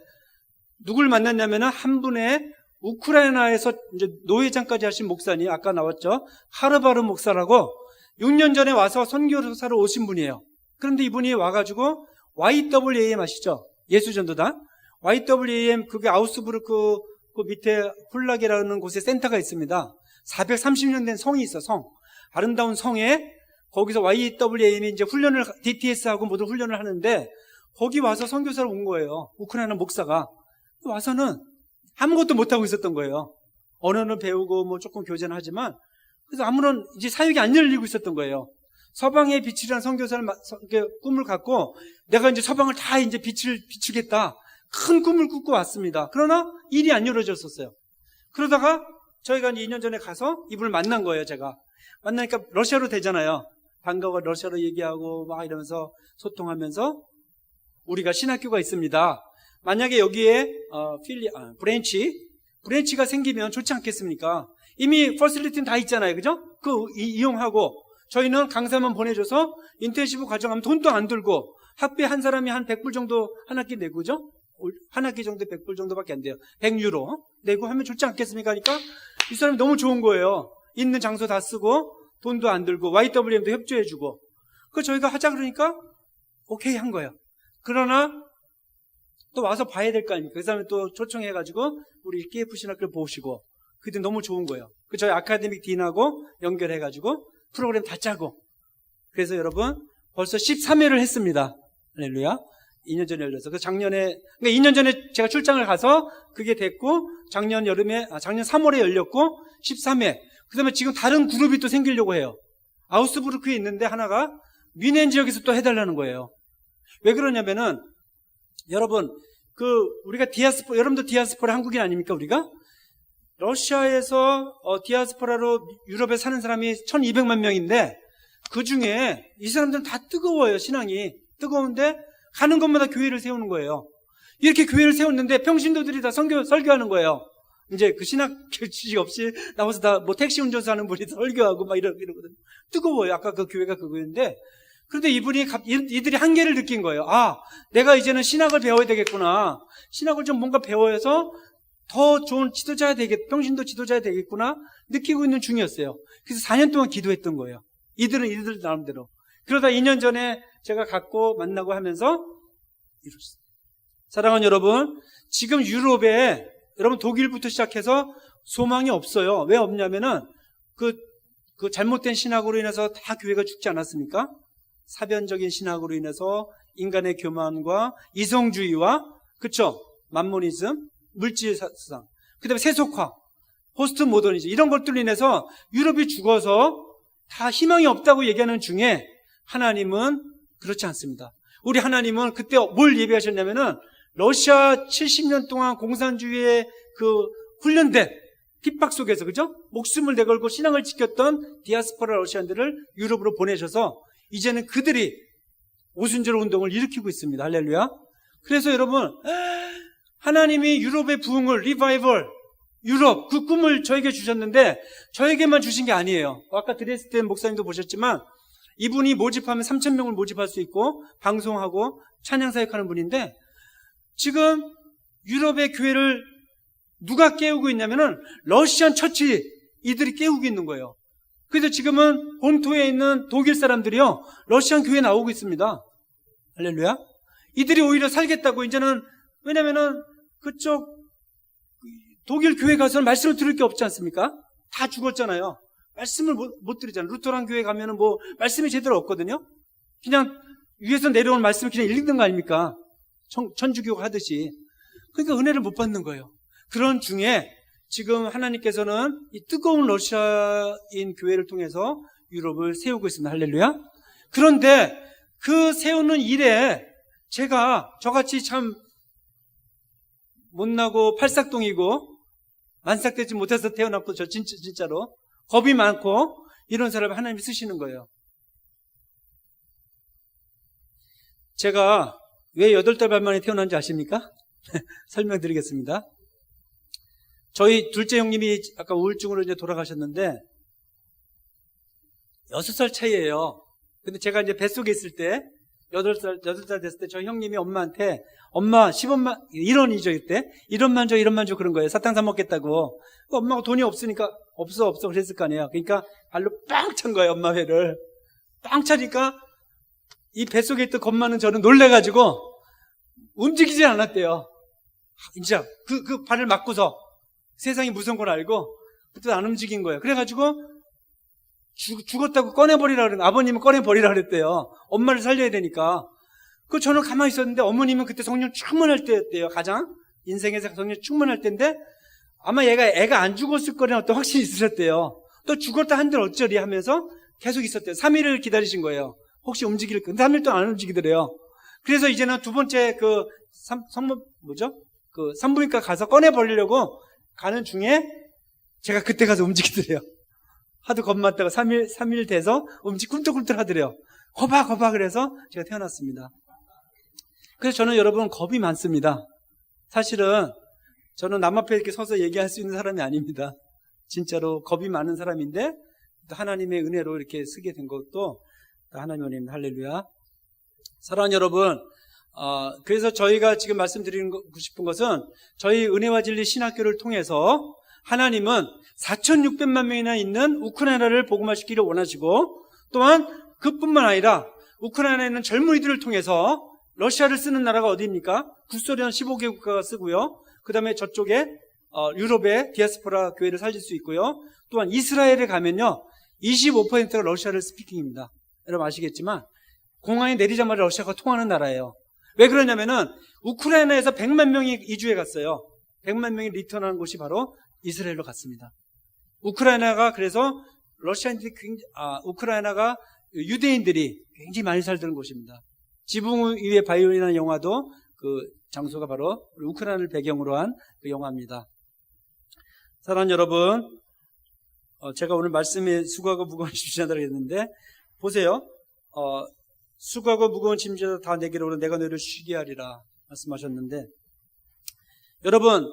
누굴 만났냐면은 한 분의 우크라이나에서 이제 노회장까지 하신 목사님 아까 나왔죠. 하르바르 목사라고 6년 전에 와서 선교사로 오신 분이에요. 그런데 이분이 와가지고 YWAM 아시죠? 예수전도단. YWAM 그게 아우스부르크 그 밑에 훌락이라는 곳에 센터가 있습니다. 430년 된 성이 있어. 성. 아름다운 성에 거기서 YWAM이 이제 훈련을, DTS하고 모두 훈련을 하는데, 거기 와서 선교사로 온 거예요. 우크라이나 목사가. 와서는 아무것도 못하고 있었던 거예요. 언어는 배우고 뭐 조금 교제는 하지만, 그래서 아무런 이제 사역이 안 열리고 있었던 거예요. 서방의 빛이라는 선교사를 꿈을 갖고, 내가 이제 서방을 다 이제 비추겠다. 큰 꿈을 꾸고 왔습니다. 그러나 일이 안 이루어졌었어요. 그러다가 저희가 이제 2년 전에 가서 이분을 만난 거예요, 제가. 만나니까 러시아로 되잖아요. 반가워 러시아로 얘기하고 막 이러면서 소통하면서 우리가 신학교가 있습니다. 만약에 여기에 브랜치가 생기면 좋지 않겠습니까? 이미 퍼실리티는 다 있잖아요. 그죠? 이용하고 저희는 강사만 보내줘서 인텐시브 과정하면 돈도 안 들고 학비 한 사람이 한 100불 정도 한 학기 내고, 그죠? 한 학기 정도 100불 정도밖에 안 돼요. 100유로 내고 하면 좋지 않겠습니까? 그러니까 이 사람이 너무 좋은 거예요. 있는 장소 다 쓰고 돈도 안 들고 YWM도 협조해주고. 그 저희가 하자 그러니까 오케이 한 거예요. 그러나 또 와서 봐야 될 거 아닙니까? 그 사람이 또 초청해가지고 우리 KF 신학교를 보시고, 그때 너무 좋은 거예요. 그 저희 아카데믹 딘하고 연결해가지고 프로그램 다 짜고. 그래서 여러분 벌써 13회를 했습니다. 할렐루야. 2년 전에 열려서. 그 작년에, 그러니까 2년 전에 제가 출장을 가서 그게 됐고, 작년 3월에 열렸고, 13회. 그 다음에 지금 다른 그룹이 또 생기려고 해요. 아우스부르크에 있는데 하나가 뮌헨 지역에서 또 해달라는 거예요. 왜 그러냐면은, 여러분, 우리가 여러분도 디아스포라 한국인 아닙니까, 우리가? 러시아에서, 디아스포라로 유럽에 사는 사람이 1200만 명인데, 그 중에 이 사람들은 다 뜨거워요, 신앙이. 뜨거운데, 가는 곳마다 교회를 세우는 거예요. 이렇게 교회를 세웠는데 평신도들이 다 설교하는 거예요. 이제 그 신학 교육이 없이 나와서 다 뭐 택시 운전사 하는 분이 설교하고 막 이러거든요. 뜨거워요. 아까 그 교회가 그거였는데, 그런데 이들이 한계를 느낀 거예요. 아, 내가 이제는 신학을 배워야 되겠구나. 신학을 좀 뭔가 배워서 더 좋은 평신도 지도자야 되겠구나. 느끼고 있는 중이었어요. 그래서 4년 동안 기도했던 거예요. 이들 나름대로. 그러다 2년 전에 제가 갖고 만나고 하면서 이루었어요. 사랑하는 여러분, 지금 유럽에 여러분 독일부터 시작해서 소망이 없어요. 왜 없냐면은 그 잘못된 신학으로 인해서 다 교회가 죽지 않았습니까? 사변적인 신학으로 인해서 인간의 교만과 이성주의와, 그쵸? 만모니즘, 물질사상, 그 다음에 세속화, 포스트 모더니즘, 이런 것들로 인해서 유럽이 죽어서 다 희망이 없다고 얘기하는 중에 하나님은 그렇지 않습니다. 우리 하나님은 그때 뭘 예비하셨냐면은 러시아 70년 동안 공산주의의 훈련된 핍박 속에서, 그죠? 목숨을 내걸고 신앙을 지켰던 디아스포라 러시아인들을 유럽으로 보내셔서 이제는 그들이 오순절 운동을 일으키고 있습니다. 할렐루야. 그래서 여러분, 하나님이 유럽의 부흥을, 리바이벌, 유럽, 그 꿈을 저에게 주셨는데 저에게만 주신 게 아니에요. 아까 드레스덴 목사님도 보셨지만 이분이 모집하면 3,000명을 모집할 수 있고 방송하고 찬양 사역하는 분인데, 지금 유럽의 교회를 누가 깨우고 있냐면은 러시안 처치, 이들이 깨우고 있는 거예요. 그래서 지금은 본토에 있는 독일 사람들이요, 러시안 교회에 나오고 있습니다. 할렐루야. 이들이 오히려 살겠다고 이제는, 왜냐면은 그쪽 독일 교회 가서는 말씀을 들을 게 없지 않습니까? 다 죽었잖아요. 말씀을 못 들으잖아요. 루터란 교회 가면은 뭐 말씀이 제대로 없거든요. 그냥 위에서 내려온 말씀을 그냥 읽는 거 아닙니까? 천주교 하듯이. 그러니까 은혜를 못 받는 거예요. 그런 중에 지금 하나님께서는 이 뜨거운 러시아인 교회를 통해서 유럽을 세우고 있습니다. 할렐루야. 그런데 그 세우는 일에 제가 저같이 참 못나고 팔싹동이고 만삭되지 못해서 태어났고, 저 진짜로 겁이 많고 이런 사람을 하나님이 쓰시는 거예요. 제가 왜 8달 만에 태어난지 아십니까? 설명드리겠습니다. 저희 둘째 형님이 아까 우울증으로 이제 돌아가셨는데 6살 차이예요. 근데 제가 이제 뱃속에 있을 때 8살 됐을 때 저희 형님이 엄마한테, 엄마 10원만, 1원이죠 이때, 1원만 줘 그런 거예요. 사탕 사 먹겠다고. 엄마가 돈이 없으니까 없어 그랬을 거 아니에요. 그러니까 발로 빵 찬 거예요. 엄마 회를 빵 차니까 이 뱃속에 있던 겁 많은 저는 놀래가지고 움직이지 않았대요. 진짜 그 발을 맞고서 세상이 무서운 걸 알고 그때 안 움직인 거예요. 그래가지고 죽었다고 꺼내버리라 그랬는데, 아버님은 꺼내버리라 그랬대요. 엄마를 살려야 되니까. 저는 가만히 있었는데, 어머님은 그때 성령 충만할 때였대요. 가장 인생에서 성령 충만할 때인데, 아마 애가 안 죽었을 거라는 어떤 확신이 있으셨대요. 또 죽었다 한들 어쩌리 하면서 계속 있었대요. 3일을 기다리신 거예요. 혹시 움직일까? 근데 3일 동안 안 움직이더래요. 그래서 이제는 두 번째 산부인과 가서 꺼내버리려고 가는 중에 제가 그때 가서 움직이더래요. 하도 겁맞다가 3일 돼서 꿈틀꿈틀 하더래요. 거봐 그래서 제가 태어났습니다. 그래서 저는 여러분 겁이 많습니다. 사실은 저는 남 앞에 이렇게 서서 얘기할 수 있는 사람이 아닙니다. 진짜로 겁이 많은 사람인데 하나님의 은혜로 이렇게 쓰게 된 것도 하나님의 은혜입니다. 할렐루야. 사랑하는 여러분, 그래서 저희가 지금 말씀드리고 싶은 것은 저희 은혜와 진리 신학교를 통해서 하나님은 4,600만 명이나 있는 우크라이나를 복음화시키기를 원하시고, 또한 그뿐만 아니라 우크라이나에 있는 젊은이들을 통해서 러시아를 쓰는 나라가 어디입니까? 구소련 15개 국가가 쓰고요. 그 다음에 저쪽에 유럽의 디아스포라 교회를 살릴 수 있고요. 또한 이스라엘에 가면요 25%가 러시아를 스피킹입니다. 여러분 아시겠지만 공항에 내리자마자 러시아가 통하는 나라예요. 왜 그러냐면은 우크라이나에서 100만 명이 이주해 갔어요. 100만 명이 리턴하는 곳이 바로 이스라엘로 갔습니다. 우크라이나가 그래서 우크라이나가 유대인들이 굉장히 많이 살던 곳입니다. 지붕 위에 바이올린이라는 영화도 그 장소가 바로 우크라이나를 배경으로 한 그 영화입니다. 사랑하는 여러분, 제가 오늘 말씀에 수고하고 무거운 짐 지다 했는데 보세요. 수고하고 무거운 짐 지다 다 내게로 오는 내가 너희를 쉬게 하리라 말씀하셨는데, 여러분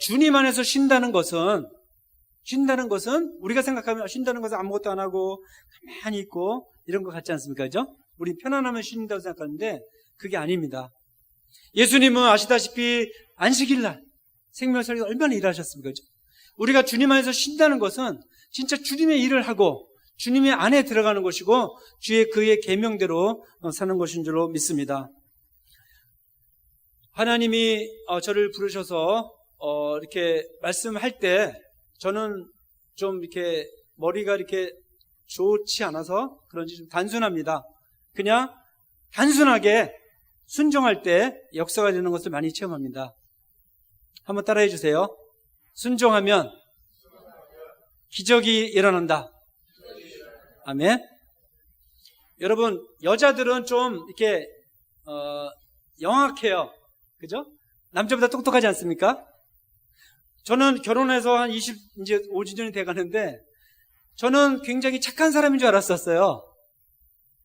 주님 안에서 쉰다는 것은 우리가 생각하면 쉰다는 것은 아무것도 안 하고 가만히 있고 이런 것 같지 않습니까? 그죠? 우리 편안하면 쉰다고 생각하는데 그게 아닙니다. 예수님은 아시다시피 안식일날 생명설에서 얼마나 일하셨습니까? 그죠? 우리가 주님 안에서 쉰다는 것은 진짜 주님의 일을 하고 주님의 안에 들어가는 것이고 그의 계명대로 사는 것인 줄로 믿습니다. 하나님이 저를 부르셔서 이렇게 말씀할 때 저는 좀 이렇게 머리가 이렇게 좋지 않아서 그런지 좀 단순합니다. 그냥 단순하게 순종할 때 역사가 되는 것을 많이 체험합니다. 한번 따라해 주세요. 순종하면 기적이 일어난다. 아멘. 여러분 여자들은 좀 이렇게 영악해요. 그죠? 남자보다 똑똑하지 않습니까? 저는 결혼해서 한 5주년이 돼가는데 저는 굉장히 착한 사람인 줄 알았었어요.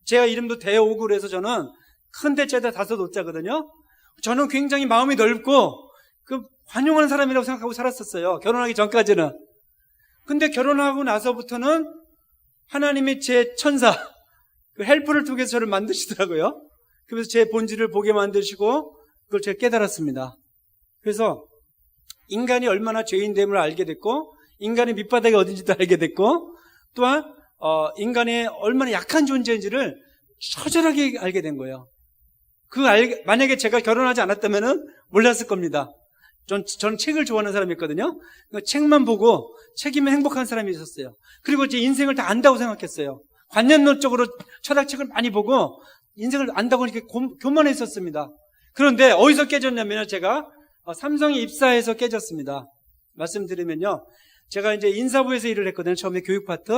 제가 이름도 대오고 그래서 저는 큰 대자에다 5옷자거든요. 저는 굉장히 마음이 넓고 관용하는 사람이라고 생각하고 살았었어요. 결혼하기 전까지는. 근데 결혼하고 나서부터는 하나님이 제 천사, 그 헬퍼를 통해서 저를 만드시더라고요. 그래서 제 본질을 보게 만드시고 그걸 제가 깨달았습니다. 그래서 인간이 얼마나 죄인됨을 알게 됐고 인간의 밑바닥이 어딘지도 알게 됐고 또한 인간이 얼마나 약한 존재인지를 처절하게 알게 된 거예요. 만약에 제가 결혼하지 않았다면 몰랐을 겁니다. 저는 책을 좋아하는 사람이었거든요. 책만 보고 책이면 행복한 사람이 있었어요. 그리고 제 인생을 다 안다고 생각했어요. 관념론적으로 철학책을 많이 보고 인생을 안다고 이렇게 교만했었습니다. 그런데 어디서 깨졌냐면 제가 삼성에 입사해서 깨졌습니다. 말씀드리면요. 제가 이제 인사부에서 일을 했거든요. 처음에 교육 파트.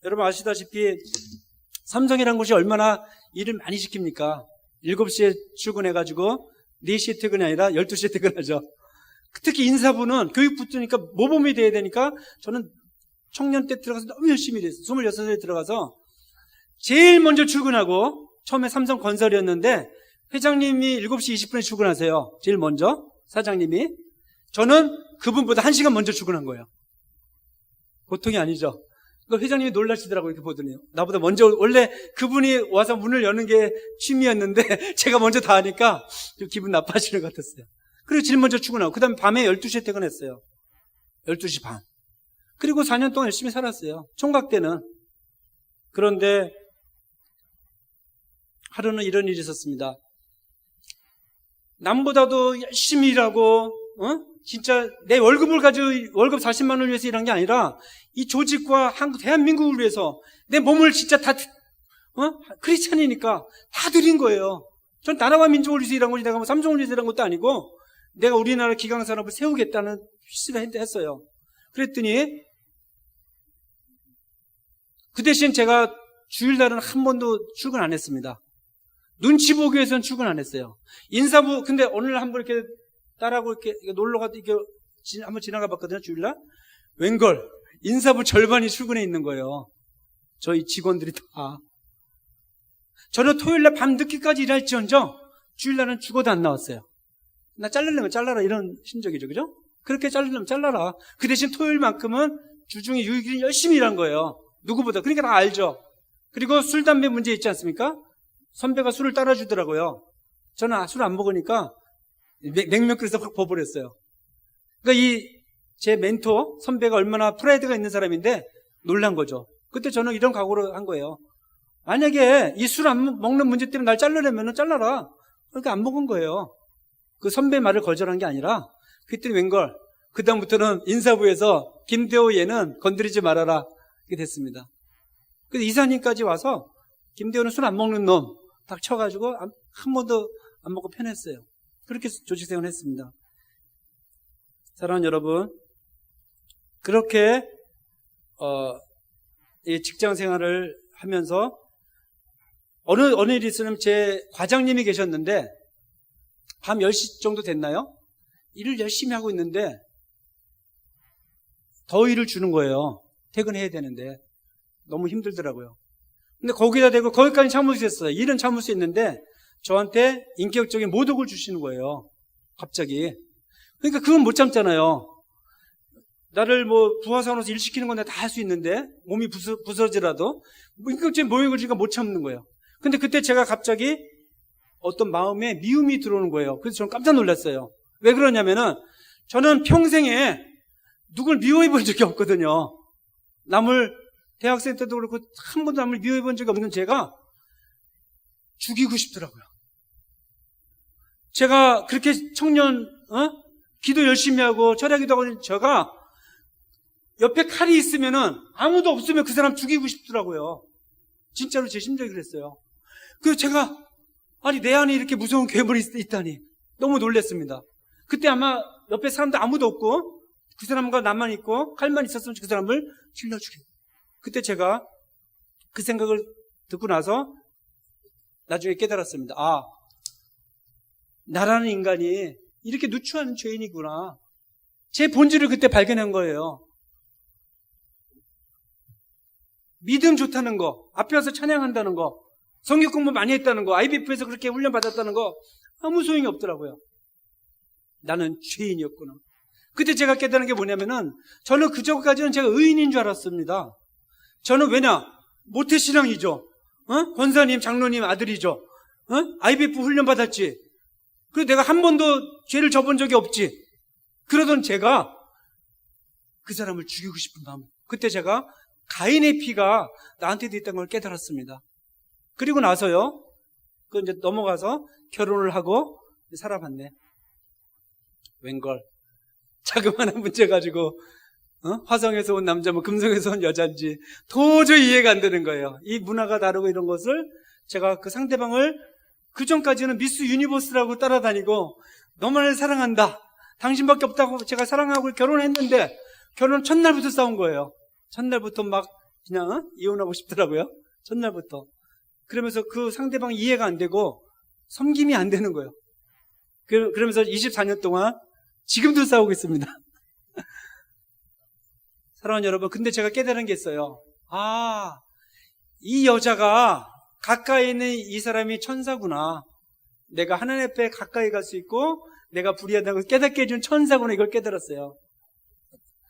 여러분 아시다시피 삼성이라는 곳이 얼마나 일을 많이 시킵니까? 7시에 출근해가지고 4시에 퇴근이 아니라 12시에 퇴근하죠. 특히 인사부는 교육부니까 모범이 돼야 되니까 저는 청년 때 들어가서 너무 열심히 일했어요. 26살에 들어가서 제일 먼저 출근하고 처음에 삼성건설이었는데 회장님이 7시 20분에 출근하세요. 제일 먼저 사장님이. 저는 그분보다 1시간 먼저 출근한 거예요. 보통이 아니죠. 회장님이 놀라시더라고요. 이렇게 보더니 나보다 먼저, 원래 그분이 와서 문을 여는 게 취미였는데 제가 먼저 다 하니까 좀 기분 나빠지는 것 같았어요. 그리고 제일 먼저 출근하고 그 다음에 밤에 12시에 퇴근했어요. 12시 반. 그리고 4년 동안 열심히 살았어요. 총각 때는. 그런데 하루는 이런 일이 있었습니다. 남보다도 열심히 일하고 진짜 내 월급을 가지고 월급 40만 원을 위해서 일한 게 아니라 이 조직과 대한민국을 위해서 내 몸을 진짜 다 크리스찬이니까 다 드린 거예요. 전 나라와 민족을 위해서 일한 거지 내가 뭐 삼성을 위해서 일한 것도 아니고 내가 우리나라 기강산업을 세우겠다는 필수를 했어요. 그랬더니 그 대신 제가 주일날은 한 번도 출근 안 했습니다. 눈치 보기 위해서는 출근 안 했어요. 인사부 근데 오늘 한번 이렇게 딸하고 이렇게 놀러 가도 이렇게 한번 지나가 봤거든요. 주일날 웬걸 인사부 절반이 출근해 있는 거예요. 저희 직원들이 다. 저는 토요일날 밤 늦게까지 일할지언정 주일날은 죽어도 안 나왔어요. 나 자르려면 잘라라 이런 심정이죠. 그죠? 그렇게 자르려면 잘라라. 그 대신 토요일만큼은 주중에 6일 열심히 일한 거예요. 누구보다. 그러니까 다 알죠. 그리고 술, 담배 문제 있지 않습니까? 선배가 술을 따라주더라고요. 저는 술 안 먹으니까 냉면 끓여서 확 버버렸어요. 그러니까 제 멘토 선배가 얼마나 프라이드가 있는 사람인데 놀란 거죠. 그때 저는 이런 각오를 한 거예요. 만약에 이 술 안 먹는 문제 때문에 날 자르려면 잘라라. 그러니까 안 먹은 거예요. 그 선배 말을 거절한 게 아니라 그랬더니 웬걸 그다음부터는 인사부에서 김대호 얘는 건드리지 말아라 이렇게 됐습니다. 그래서 이사님까지 와서 김대호는 술 안 먹는 놈 딱 쳐가지고 한 번도 안 먹고 편했어요. 그렇게 조직생활을 했습니다. 사랑하는 여러분, 그렇게 이 직장생활을 하면서 어느 일이 있으면 제 과장님이 계셨는데 밤 10시 정도 됐나요? 일을 열심히 하고 있는데 더위를 주는 거예요. 퇴근해야 되는데 너무 힘들더라고요. 근데 거기다 대고 거기까지 참을 수 있었어요. 일은 참을 수 있는데 저한테 인격적인 모독을 주시는 거예요. 갑자기. 그러니까 그건 못 참잖아요. 나를 뭐 부하사원으로서 일 시키는 건 내가 다 할 수 있는데 몸이 부서지라도 인격적인 모욕을 주니까 못 참는 거예요. 근데 그때 제가 갑자기 어떤 마음에 미움이 들어오는 거예요. 그래서 저는 깜짝 놀랐어요. 왜 그러냐면은 저는 평생에 누굴 미워해 본 적이 없거든요. 남을 대학생 때도 그렇고 한 번도 남을 미워해 본 적이 없는 제가 죽이고 싶더라고요. 제가 그렇게 청년 기도 열심히 하고 철야기도 하고 제가 옆에 칼이 있으면은 아무도 없으면 그 사람 죽이고 싶더라고요. 진짜로 제 심정이 그랬어요. 그래서 제가 아니 내 안에 이렇게 무서운 괴물이 있다니 너무 놀랐습니다. 그때 아마 옆에 사람도 아무도 없고 그 사람과 나만 있고 칼만 있었으면 그 사람을 찔러 죽이고. 그때 제가 그 생각을 듣고 나서 나중에 깨달았습니다. 아, 나라는 인간이 이렇게 누추한 죄인이구나. 제 본질을 그때 발견한 거예요. 믿음 좋다는 거, 앞에 와서 찬양한다는 거, 성경 공부 많이 했다는 거, IBF에서 그렇게 훈련 받았다는 거 아무 소용이 없더라고요. 나는 죄인이었구나. 그때 제가 깨달은 게 뭐냐면은 저는 그전까지는 제가 의인인 줄 알았습니다. 저는 왜냐? 모태신앙이죠. 권사님, 장로님 아들이죠. IBF 훈련 받았지. 그래서 내가 한 번도 죄를 져본 적이 없지. 그러던 제가 그 사람을 죽이고 싶은 마음. 그때 제가 가인의 피가 나한테도 있다는 걸 깨달았습니다. 그리고 나서요, 그 이제 넘어가서 결혼을 하고 살아봤네. 웬걸. 자그마한 문제 가지고, 화성에서 온 남자, 뭐 금성에서 온 여자인지 도저히 이해가 안 되는 거예요. 이 문화가 다르고 이런 것을 제가 그 상대방을 그 전까지는 미스 유니버스라고 따라다니고 너만을 사랑한다. 당신밖에 없다고 제가 사랑하고 결혼했는데 결혼 첫날부터 싸운 거예요. 첫날부터 막 그냥 이혼하고 싶더라고요. 첫날부터. 그러면서 그 상대방이 이해가 안 되고 섬김이 안 되는 거예요. 그러면서 24년 동안 지금도 싸우고 있습니다. 사랑하는 여러분, 근데 제가 깨달은 게 있어요. 아, 이 여자가 가까이 있는 이 사람이 천사구나. 내가 하나님 앞에 가까이 갈 수 있고 내가 불의하다는 걸 깨닫게 해준 천사구나. 이걸 깨달았어요.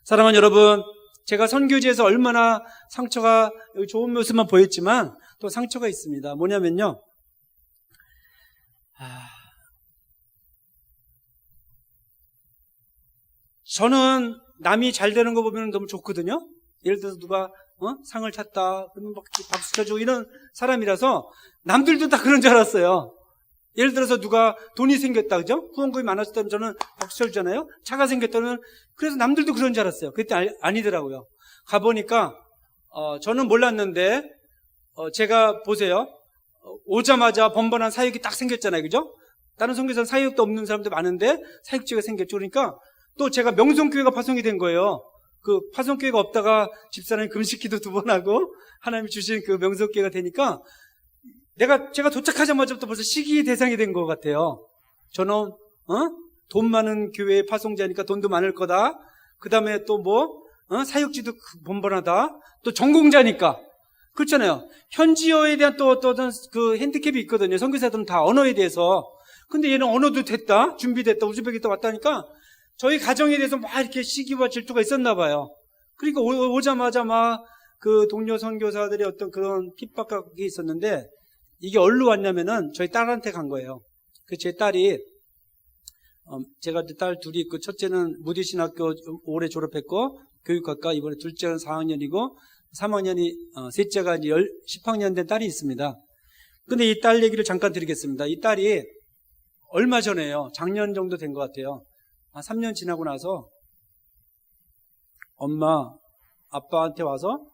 사랑하는 여러분, 제가 선교지에서 얼마나 상처가 좋은 모습만 보였지만 또 상처가 있습니다. 뭐냐면요, 저는 남이 잘 되는 거 보면 너무 좋거든요. 예를 들어서 누가 상을 탔다 그러면 막 박수 쳐주고 이런 사람이라서 남들도 다 그런 줄 알았어요. 예를 들어서 누가 돈이 생겼다, 그죠? 후원금이 많았다면 저는 박수 쳐주잖아요. 차가 생겼다면, 그래서 남들도 그런 줄 알았어요. 그때 아니더라고요. 가보니까, 저는 몰랐는데, 제가 보세요. 오자마자 번번한 사역이 딱 생겼잖아요. 그죠? 다른 선교사는 사역도 없는 사람도 많은데, 사역지가 생겼죠. 그러니까, 또 제가 명성교회가 파송이 된 거예요. 그 파송교회가 없다가 집사람이 금식기도 2번 하고, 하나님이 주신 그 명성교회가 되니까, 제가 도착하자마자부터 벌써 시기의 대상이 된 것 같아요. 저는, 돈 많은 교회의 파송자니까 돈도 많을 거다. 그 다음에 또 사역지도 번번하다. 또 전공자니까. 그렇잖아요. 현지어에 대한 또 어떤 그 핸디캡이 있거든요. 선교사들은 다 언어에 대해서. 근데 얘는 언어도 됐다. 준비됐다. 우즈베키스탄 왔다니까 저희 가정에 대해서 막 이렇게 시기와 질투가 있었나 봐요. 그러니까 오자마자 막 그 동료 선교사들의 어떤 그런 핍박이 있었는데 이게 어디로 왔냐면은 저희 딸한테 간 거예요. 그 제 딸이 제가 딸 둘이 있고 첫째는 무디신학교 올해 졸업했고 교육학과 이번에 둘째는 4학년이고 3학년이 셋째가 이제 10학년 된 딸이 있습니다. 근데 이 딸 얘기를 잠깐 드리겠습니다. 이 딸이 얼마 전에요. 작년 정도 된 것 같아요. 한 3년 지나고 나서 엄마 아빠한테 와서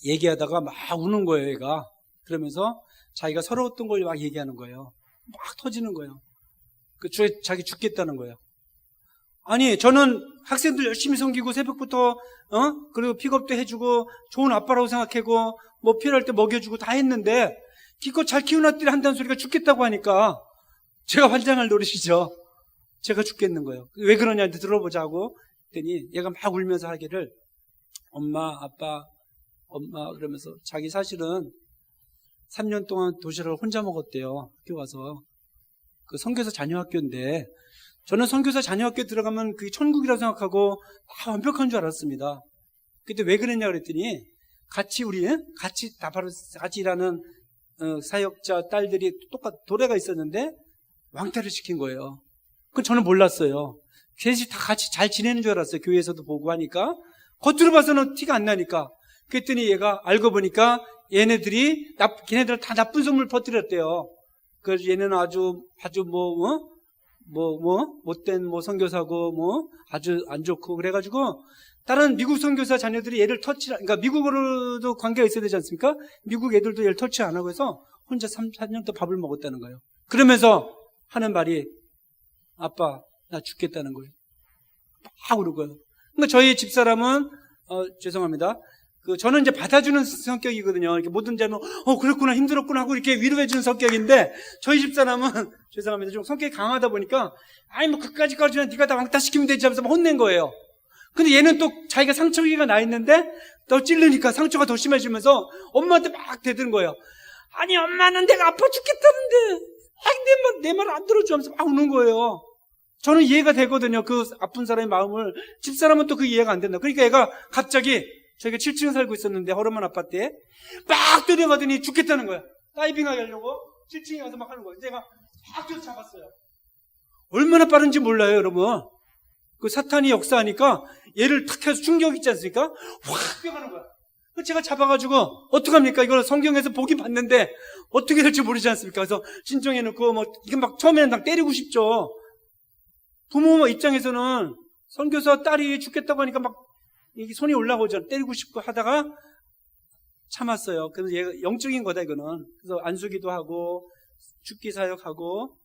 얘기하다가 막 우는 거예요. 얘가. 그러면서 자기가 서러웠던 걸 막 얘기하는 거예요. 막 터지는 거예요. 자기 죽겠다는 거예요. 아니 저는 학생들 열심히 섬기고 새벽부터 그리고 픽업도 해주고 좋은 아빠라고 생각하고 뭐 필요할 때 먹여주고 다 했는데 기껏 잘 키운 아들이 한다는 소리가 죽겠다고 하니까 제가 환장할 노릇이죠. 제가 죽겠는 거예요. 왜 그러냐한테 들어보자고 했더니 얘가 막 울면서 하기를 엄마 아빠 엄마 그러면서 자기 사실은 3년 동안 도시락을 혼자 먹었대요. 학교 가서. 그 선교사 자녀학교인데 저는 선교사 자녀학교 들어가면 그게 천국이라고 생각하고 다 완벽한 줄 알았습니다. 그때 왜 그랬냐 그랬더니 같이 일하는 사역자 딸들이 도래가 있었는데 왕따를 시킨 거예요. 그건 저는 몰랐어요. 셋이 다 같이 잘 지내는 줄 알았어요. 교회에서도 보고 하니까. 겉으로 봐서는 티가 안 나니까. 그랬더니 얘가 알고 보니까 걔네들은 다 나쁜 소문을 퍼뜨렸대요. 그래서 얘는 아주 못된 선교사고 아주 안 좋고 그래가지고 다른 미국 선교사 자녀들이 얘를 그러니까 미국으로도 관계가 있어야 되지 않습니까? 미국 애들도 얘를 터치 안 하고 해서 혼자 4년 동안 밥을 먹었다는 거예요. 그러면서 하는 말이 아빠 나 죽겠다는 거예요. 막 울고요. 그러니까 저희 집사람은 죄송합니다. 저는 이제 받아주는 성격이거든요. 이렇게 모든 자는 그렇구나 힘들었구나 하고 이렇게 위로해주는 성격인데 저희 집사람은 죄송합니다. 좀 성격이 강하다 보니까 그까짓 까지는 네가 다 왕따 시키면 되지 하면서 막 혼낸 거예요. 근데 얘는 또 자기가 상처기가 나 있는데 더 찔르니까 상처가 더 심해지면서 엄마한테 막 대드는 거예요. 아니 엄마는 내가 아파 죽겠다는데 내 말 안 들어줘 하면서 막 우는 거예요. 저는 이해가 되거든요. 그 아픈 사람의 마음을. 집사람은 또 그 이해가 안 된다. 그러니까 얘가 갑자기 저희가 7층에 살고 있었는데 허름한 아파트에 막 뛰어가더니 죽겠다는 거야. 다이빙하게 하려고 7층에 가서 막 하는 거예요. 제가 막 쫓아갔어요. 얼마나 빠른지 몰라요, 여러분. 그 사탄이 역사하니까 얘를 탁 해서 충격 있지 않습니까? 확 뛰어가는 거야. 제가 잡아가지고 어떡합니까? 이걸 성경에서 보긴 봤는데 어떻게 될지 모르지 않습니까? 그래서 진정해놓고 이게 막 처음에는 막 때리고 싶죠. 부모 입장에서는 선교사 딸이 죽겠다고 하니까 막 이게 손이 올라오죠. 때리고 싶고 하다가 참았어요. 그래서 얘가 영적인 거다 이거는. 그래서 안수기도 하고 죽기 사역하고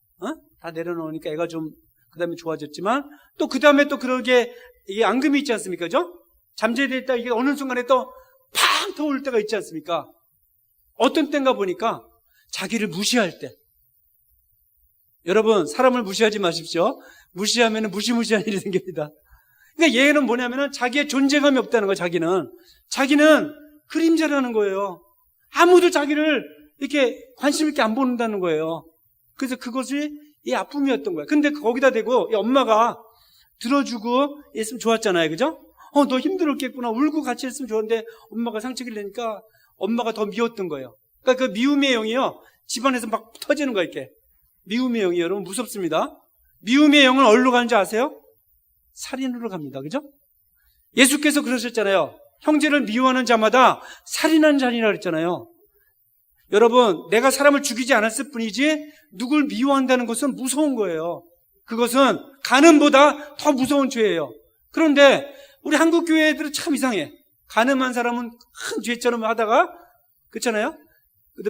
다 내려놓으니까 애가 좀 그다음에 좋아졌지만 또 그다음에 또 그러게 이게 앙금이 있지 않습니까? 그죠? 잠재되어 있다 이게 어느 순간에 또 팡 터올 때가 있지 않습니까? 어떤 때인가 보니까 자기를 무시할 때. 여러분 사람을 무시하지 마십시오. 무시하면 무시무시한 일이 생깁니다. 그러니까 얘는 뭐냐면은 자기의 존재감이 없다는 거예요. 자기는 그림자라는 거예요. 아무도 자기를 이렇게 관심 있게 안 보는다는 거예요. 그래서 그것이 이 아픔이었던 거예요. 근데 거기다 대고 이 엄마가 들어주고 있으면 좋았잖아요. 그죠? 너 힘들었겠구나. 울고 같이 했으면 좋은데 엄마가 상처를 내니까 엄마가 더 미웠던 거예요. 그러니까 그 미움의 영이요. 집안에서 막 터지는 거예요. 이렇게. 미움의 영이 여러분 무섭습니다. 미움의 영은 어디로 가는지 아세요? 살인으로 갑니다. 그죠? 예수께서 그러셨잖아요. 형제를 미워하는 자마다 살인하는 자니라 그랬잖아요. 여러분, 내가 사람을 죽이지 않았을 뿐이지 누굴 미워한다는 것은 무서운 거예요. 그것은 간음보다 더 무서운 죄예요. 그런데 우리 한국 교회들은 참 이상해. 간음한 사람은 큰 죄처럼 하다가, 그렇잖아요?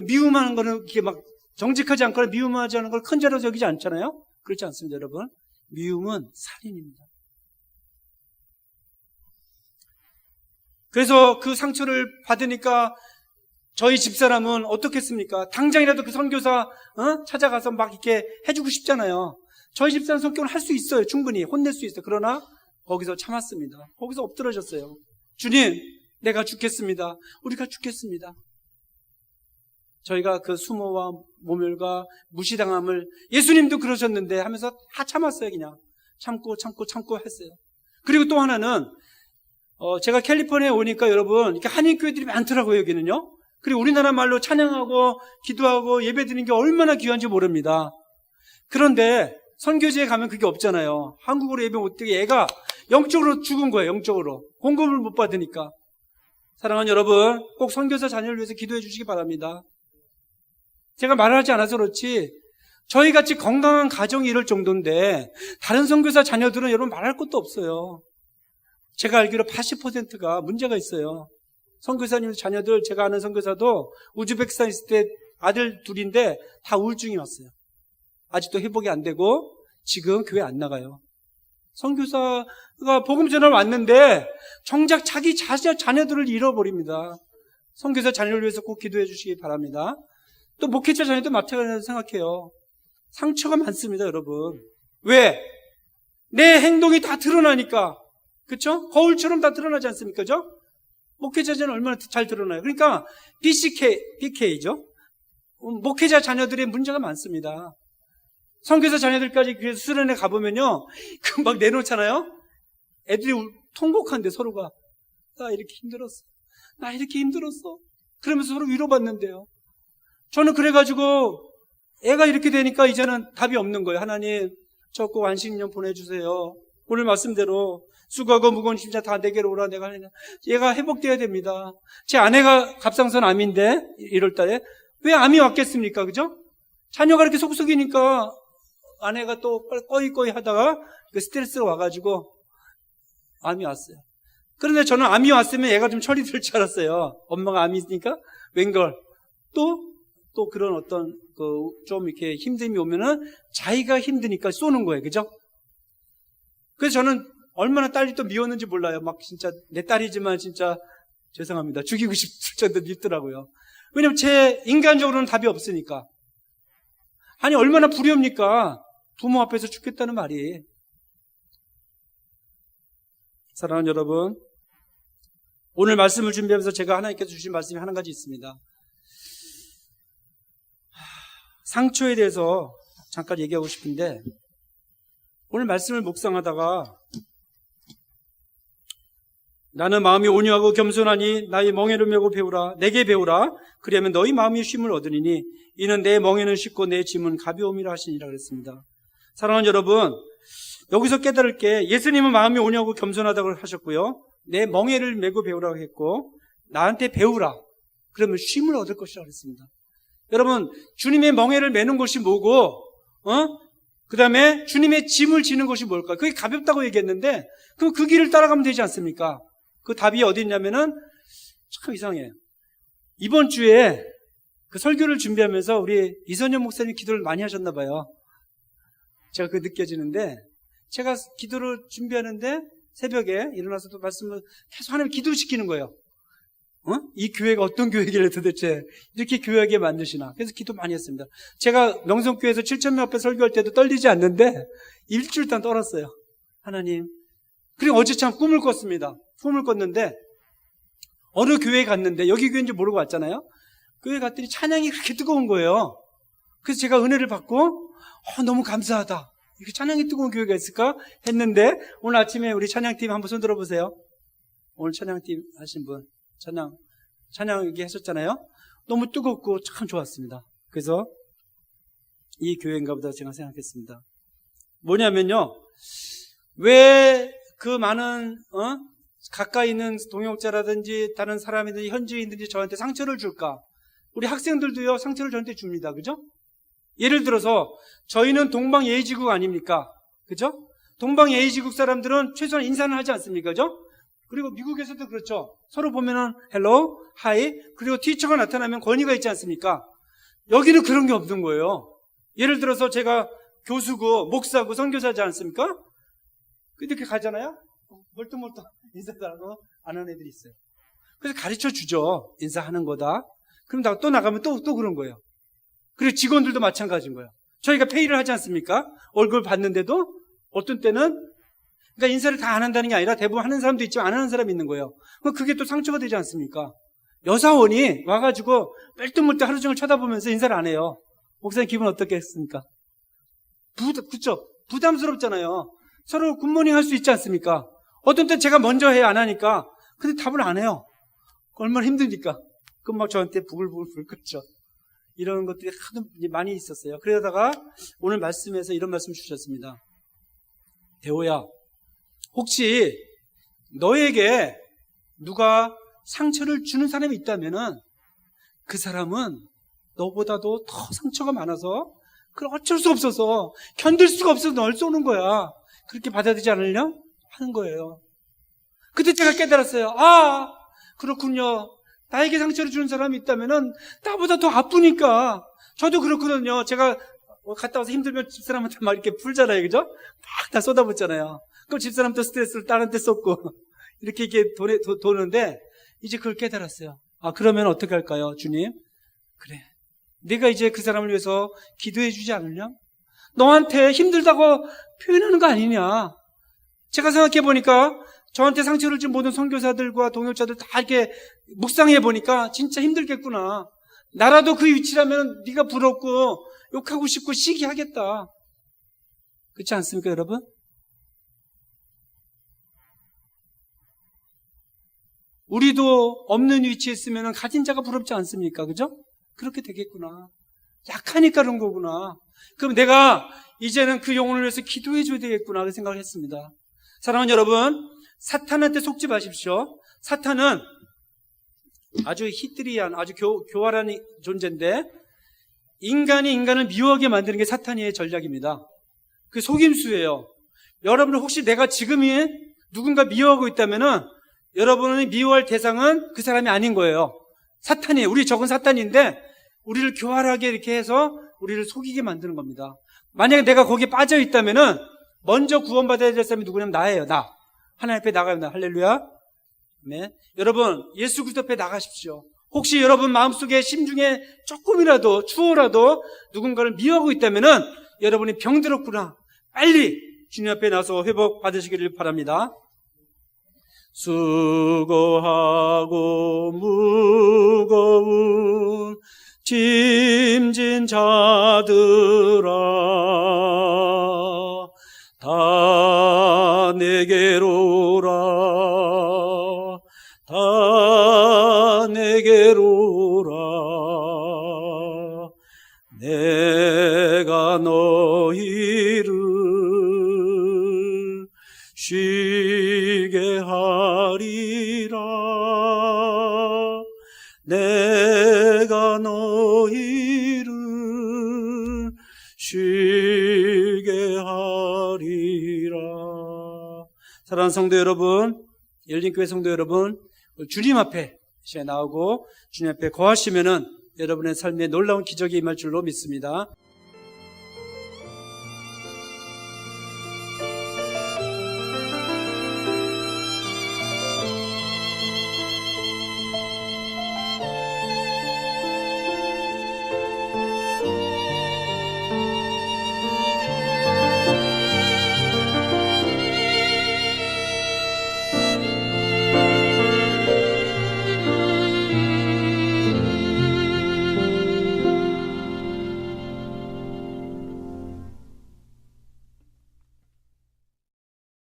미움하는 거는 이게 막 정직하지 않거나 미움하지 않은 걸 큰 죄로 여기지 않잖아요? 그렇지 않습니다, 여러분. 미움은 살인입니다. 그래서 그 상처를 받으니까 저희 집사람은 어떻겠습니까? 당장이라도 그 선교사 찾아가서 막 이렇게 해주고 싶잖아요. 저희 집사람 성격은 할 수 있어요. 충분히 혼낼 수 있어요. 그러나 거기서 참았습니다. 거기서 엎드러졌어요. 주님, 내가 죽겠습니다. 우리가 죽겠습니다. 저희가 그 수모와 모멸과 무시당함을 예수님도 그러셨는데 하면서 다 참았어요. 그냥 참고 했어요. 그리고 또 하나는 제가 캘리포니아에 오니까 여러분 이렇게 한인교회들이 많더라고요. 여기는요. 그리고 우리나라 말로 찬양하고 기도하고 예배드리는 게 얼마나 귀한지 모릅니다. 그런데 선교지에 가면 그게 없잖아요. 한국어로 예배 못 드게 애가 영적으로 죽은 거예요. 영적으로 공급을 못 받으니까. 사랑하는 여러분, 꼭 선교사 자녀를 위해서 기도해 주시기 바랍니다. 제가 말하지 않아서 그렇지 저희같이 건강한 가정이 이럴 정도인데 다른 선교사 자녀들은 여러분 말할 것도 없어요. 제가 알기로 80%가 문제가 있어요. 선교사님 자녀들, 제가 아는 선교사도 우즈베키스탄 있을 때 아들 둘인데 다 우울증이 왔어요. 아직도 회복이 안 되고 지금 교회 안 나가요. 선교사가 복음 전하러 왔는데 정작 자기 자녀들을 잃어버립니다. 선교사 자녀를 위해서 꼭 기도해 주시기 바랍니다. 또 목회자 자녀도 마찬가지라고 생각해요. 상처가 많습니다, 여러분. 왜? 내 행동이 다 드러나니까. 그렇죠? 거울처럼 다 드러나지 않습니까? 그죠? 목회자 자녀는 얼마나 잘 드러나요. 그러니까 BK죠. 목회자 자녀들의 문제가 많습니다. 선교사 자녀들까지 그래서 수련회 가보면요, 금방 내놓잖아요. 애들이 통곡한대 서로가. 나 이렇게 힘들었어. 나 이렇게 힘들었어. 그러면서 서로 위로받는데요. 저는 그래가지고 애가 이렇게 되니까 이제는 답이 없는 거예요. 하나님, 저 꼭 안식년 보내주세요. 오늘 말씀대로 수고하고 무거운 짐자 다 내게로 오라. 내가 얘가 회복돼야 됩니다. 제 아내가 갑상선 암인데 1월 달에 왜 암이 왔겠습니까? 그죠? 자녀가 이렇게 속썩이니까 아내가 또 꺼이꺼이 하다가 그 스트레스가 와가지고 암이 왔어요. 그런데 저는 암이 왔으면 애가 좀 철이 들 줄 알았어요. 엄마가 암이 있으니까 웬걸. 또 그런 어떤 좀 이렇게 힘듦이 오면은 자기가 힘드니까 쏘는 거예요. 그죠? 그래서 저는 얼마나 딸이 또 미웠는지 몰라요. 막 진짜 내 딸이지만 진짜 죄송합니다. 죽이고 싶을 정도로 밉더라고요. 왜냐면 제 인간적으로는 답이 없으니까. 아니 얼마나 불효입니까? 부모 앞에서 죽겠다는 말이. 사랑하는 여러분, 오늘 말씀을 준비하면서 제가 하나님께서 주신 말씀이 한 가지 있습니다. 상처에 대해서 잠깐 얘기하고 싶은데, 오늘 말씀을 묵상하다가 나는 마음이 온유하고 겸손하니 나의 멍에를 메고 배우라. 내게 배우라. 그리하면 너희 마음이 쉼을 얻으리니 이는 내 멍에는 쉽고 내 짐은 가벼움이라 하시니라 그랬습니다. 사랑하는 여러분, 여기서 깨달을 게 예수님은 마음이 온유하고 겸손하다고 하셨고요. 내 멍에를 메고 배우라고 했고 나한테 배우라. 그러면 쉼을 얻을 것이라고 그랬습니다. 여러분, 주님의 멍에를 메는 것이 뭐고 그 다음에 주님의 짐을 지는 것이 뭘까? 그게 가볍다고 얘기했는데 그럼 그 길을 따라가면 되지 않습니까? 그 답이 어디 있냐면은 참 이상해요. 이번 주에 그 설교를 준비하면서 우리 이선영 목사님 기도를 많이 하셨나 봐요. 제가 그게 느껴지는데 제가 기도를 준비하는데 새벽에 일어나서도 말씀을 계속 하나님 기도를 시키는 거예요. 이 교회가 어떤 교회길래 도대체 이렇게 교회하게 만드시나. 그래서 기도 많이 했습니다. 제가 명성교회에서 7,000명 앞에 설교할 때도 떨리지 않는데 일주일 동안 떨었어요. 하나님. 그리고 어제 참 꿈을 꿨습니다. 꿈을 꿨는데 어느 교회에 갔는데 여기 교회인지 모르고 왔잖아요. 교회 갔더니 찬양이 그렇게 뜨거운 거예요. 그래서 제가 은혜를 받고 너무 감사하다. 이렇게 찬양이 뜨거운 교회가 있을까 했는데 오늘 아침에 우리 찬양팀 한번 손 들어보세요. 오늘 찬양팀 하신 분 찬양 얘기하셨잖아요. 너무 뜨겁고 참 좋았습니다. 그래서 이 교회인가 보다 제가 생각했습니다. 뭐냐면요, 왜 그 많은 가까이 있는 동역자라든지 다른 사람이든지 현지인들이 저한테 상처를 줄까? 우리 학생들도요, 상처를 저한테 줍니다. 그죠? 예를 들어서, 저희는 동방예의지국 아닙니까? 그죠? 동방예의지국 사람들은 최소한 인사는 하지 않습니까? 그죠? 그리고 미국에서도 그렇죠. 서로 보면은, 헬로, 하이, 그리고 티처가 나타나면 권위가 있지 않습니까? 여기는 그런 게 없는 거예요. 예를 들어서 제가 교수고, 목사고, 선교사지 않습니까? 이렇게 가잖아요? 멀뚱멀뚱 인사도 하고 안 하는 애들이 있어요. 그래서 가르쳐 주죠. 인사하는 거다. 그럼 또 나가면 또 그런 거예요. 그리고 직원들도 마찬가지인 거예요. 저희가 페이를 하지 않습니까? 월급을 받는데도 어떤 때는, 그러니까 인사를 다 안 한다는 게 아니라 대부분 하는 사람도 있지만 안 하는 사람이 있는 거예요. 그럼 그게 또 상처가 되지 않습니까? 여사원이 와가지고 뺄뚱물뚱 하루 종일 쳐다보면서 인사를 안 해요. 목사님 기분 어떻겠습니까? 그쵸? 부담스럽잖아요. 서로 굿모닝 할 수 있지 않습니까? 어떤 때 제가 먼저 해 안 하니까 근데 답을 안 해요. 얼마나 힘드니까. 그럼 막 저한테 부글부글 끓죠. 이런 것들이 하도 많이 있었어요. 그러다가 오늘 말씀에서 이런 말씀 주셨습니다. 대호야, 혹시 너에게 누가 상처를 주는 사람이 있다면은 그 사람은 너보다도 더 상처가 많아서 그걸 어쩔 수 없어서 견딜 수가 없어서 널 쏘는 거야. 그렇게 받아들이지 않으려 하는 거예요. 그때 제가 깨달았어요. 아, 그렇군요. 나에게 상처를 주는 사람이 있다면은 나보다 더 아프니까. 저도 그렇거든요. 제가 갔다 와서 힘들면 집사람한테 막 이렇게 풀잖아요. 그죠? 막 다 쏟아붓잖아요. 그럼 집사람도 스트레스를 다른 데 쏟고 이렇게 도는데 이제 그걸 깨달았어요. 아, 그러면 어떻게 할까요? 주님? 그래. 내가 이제 그 사람을 위해서 기도해 주지 않으려? 너한테 힘들다고 표현하는 거 아니냐? 제가 생각해 보니까 저한테 상처를 준 모든 선교사들과 동역자들 다 이렇게 묵상해 보니까 진짜 힘들겠구나. 나라도 그 위치라면 네가 부럽고 욕하고 싶고 시기하겠다. 그렇지 않습니까, 여러분? 우리도 없는 위치에 있으면 가진 자가 부럽지 않습니까? 그죠? 그렇게 되겠구나. 약하니까 그런 거구나. 그럼 내가 이제는 그 영혼을 위해서 기도해 줘야 되겠구나. 그 생각을 했습니다. 사랑하는 여러분, 사탄한테 속지 마십시오. 사탄은 아주 히트리한, 아주 교활한 존재인데 인간이 인간을 미워하게 만드는 게 사탄의 전략입니다. 그 속임수예요. 여러분 혹시 내가 지금이 누군가 미워하고 있다면은 여러분이 미워할 대상은 그 사람이 아닌 거예요. 사탄이에요. 우리 적은 사탄인데 우리를 교활하게 이렇게 해서 우리를 속이게 만드는 겁니다. 만약에 내가 거기에 빠져 있다면은 먼저 구원받아야 될 사람이 누구냐면 나예요. 나. 하나님 앞에 나가요. 나. 할렐루야. 네. 여러분 예수 그리스도 앞에 나가십시오. 혹시 여러분 마음속에 심중에 조금이라도 추워라도 누군가를 미워하고 있다면은 여러분이 병들었구나. 빨리 주님 앞에 나서 회복 받으시기를 바랍니다. 수고하고 무거운 짐진 자들아 다 내게로 오라 다 내게로 오라 내가 너희를 쉬게 하리라 내가 너희를 쉬게 하리라. 사랑하는 성도 여러분, 열린교회 성도 여러분, 주님 앞에 나오고 주님 앞에 거하시면은 여러분의 삶에 놀라운 기적이 임할 줄로 믿습니다.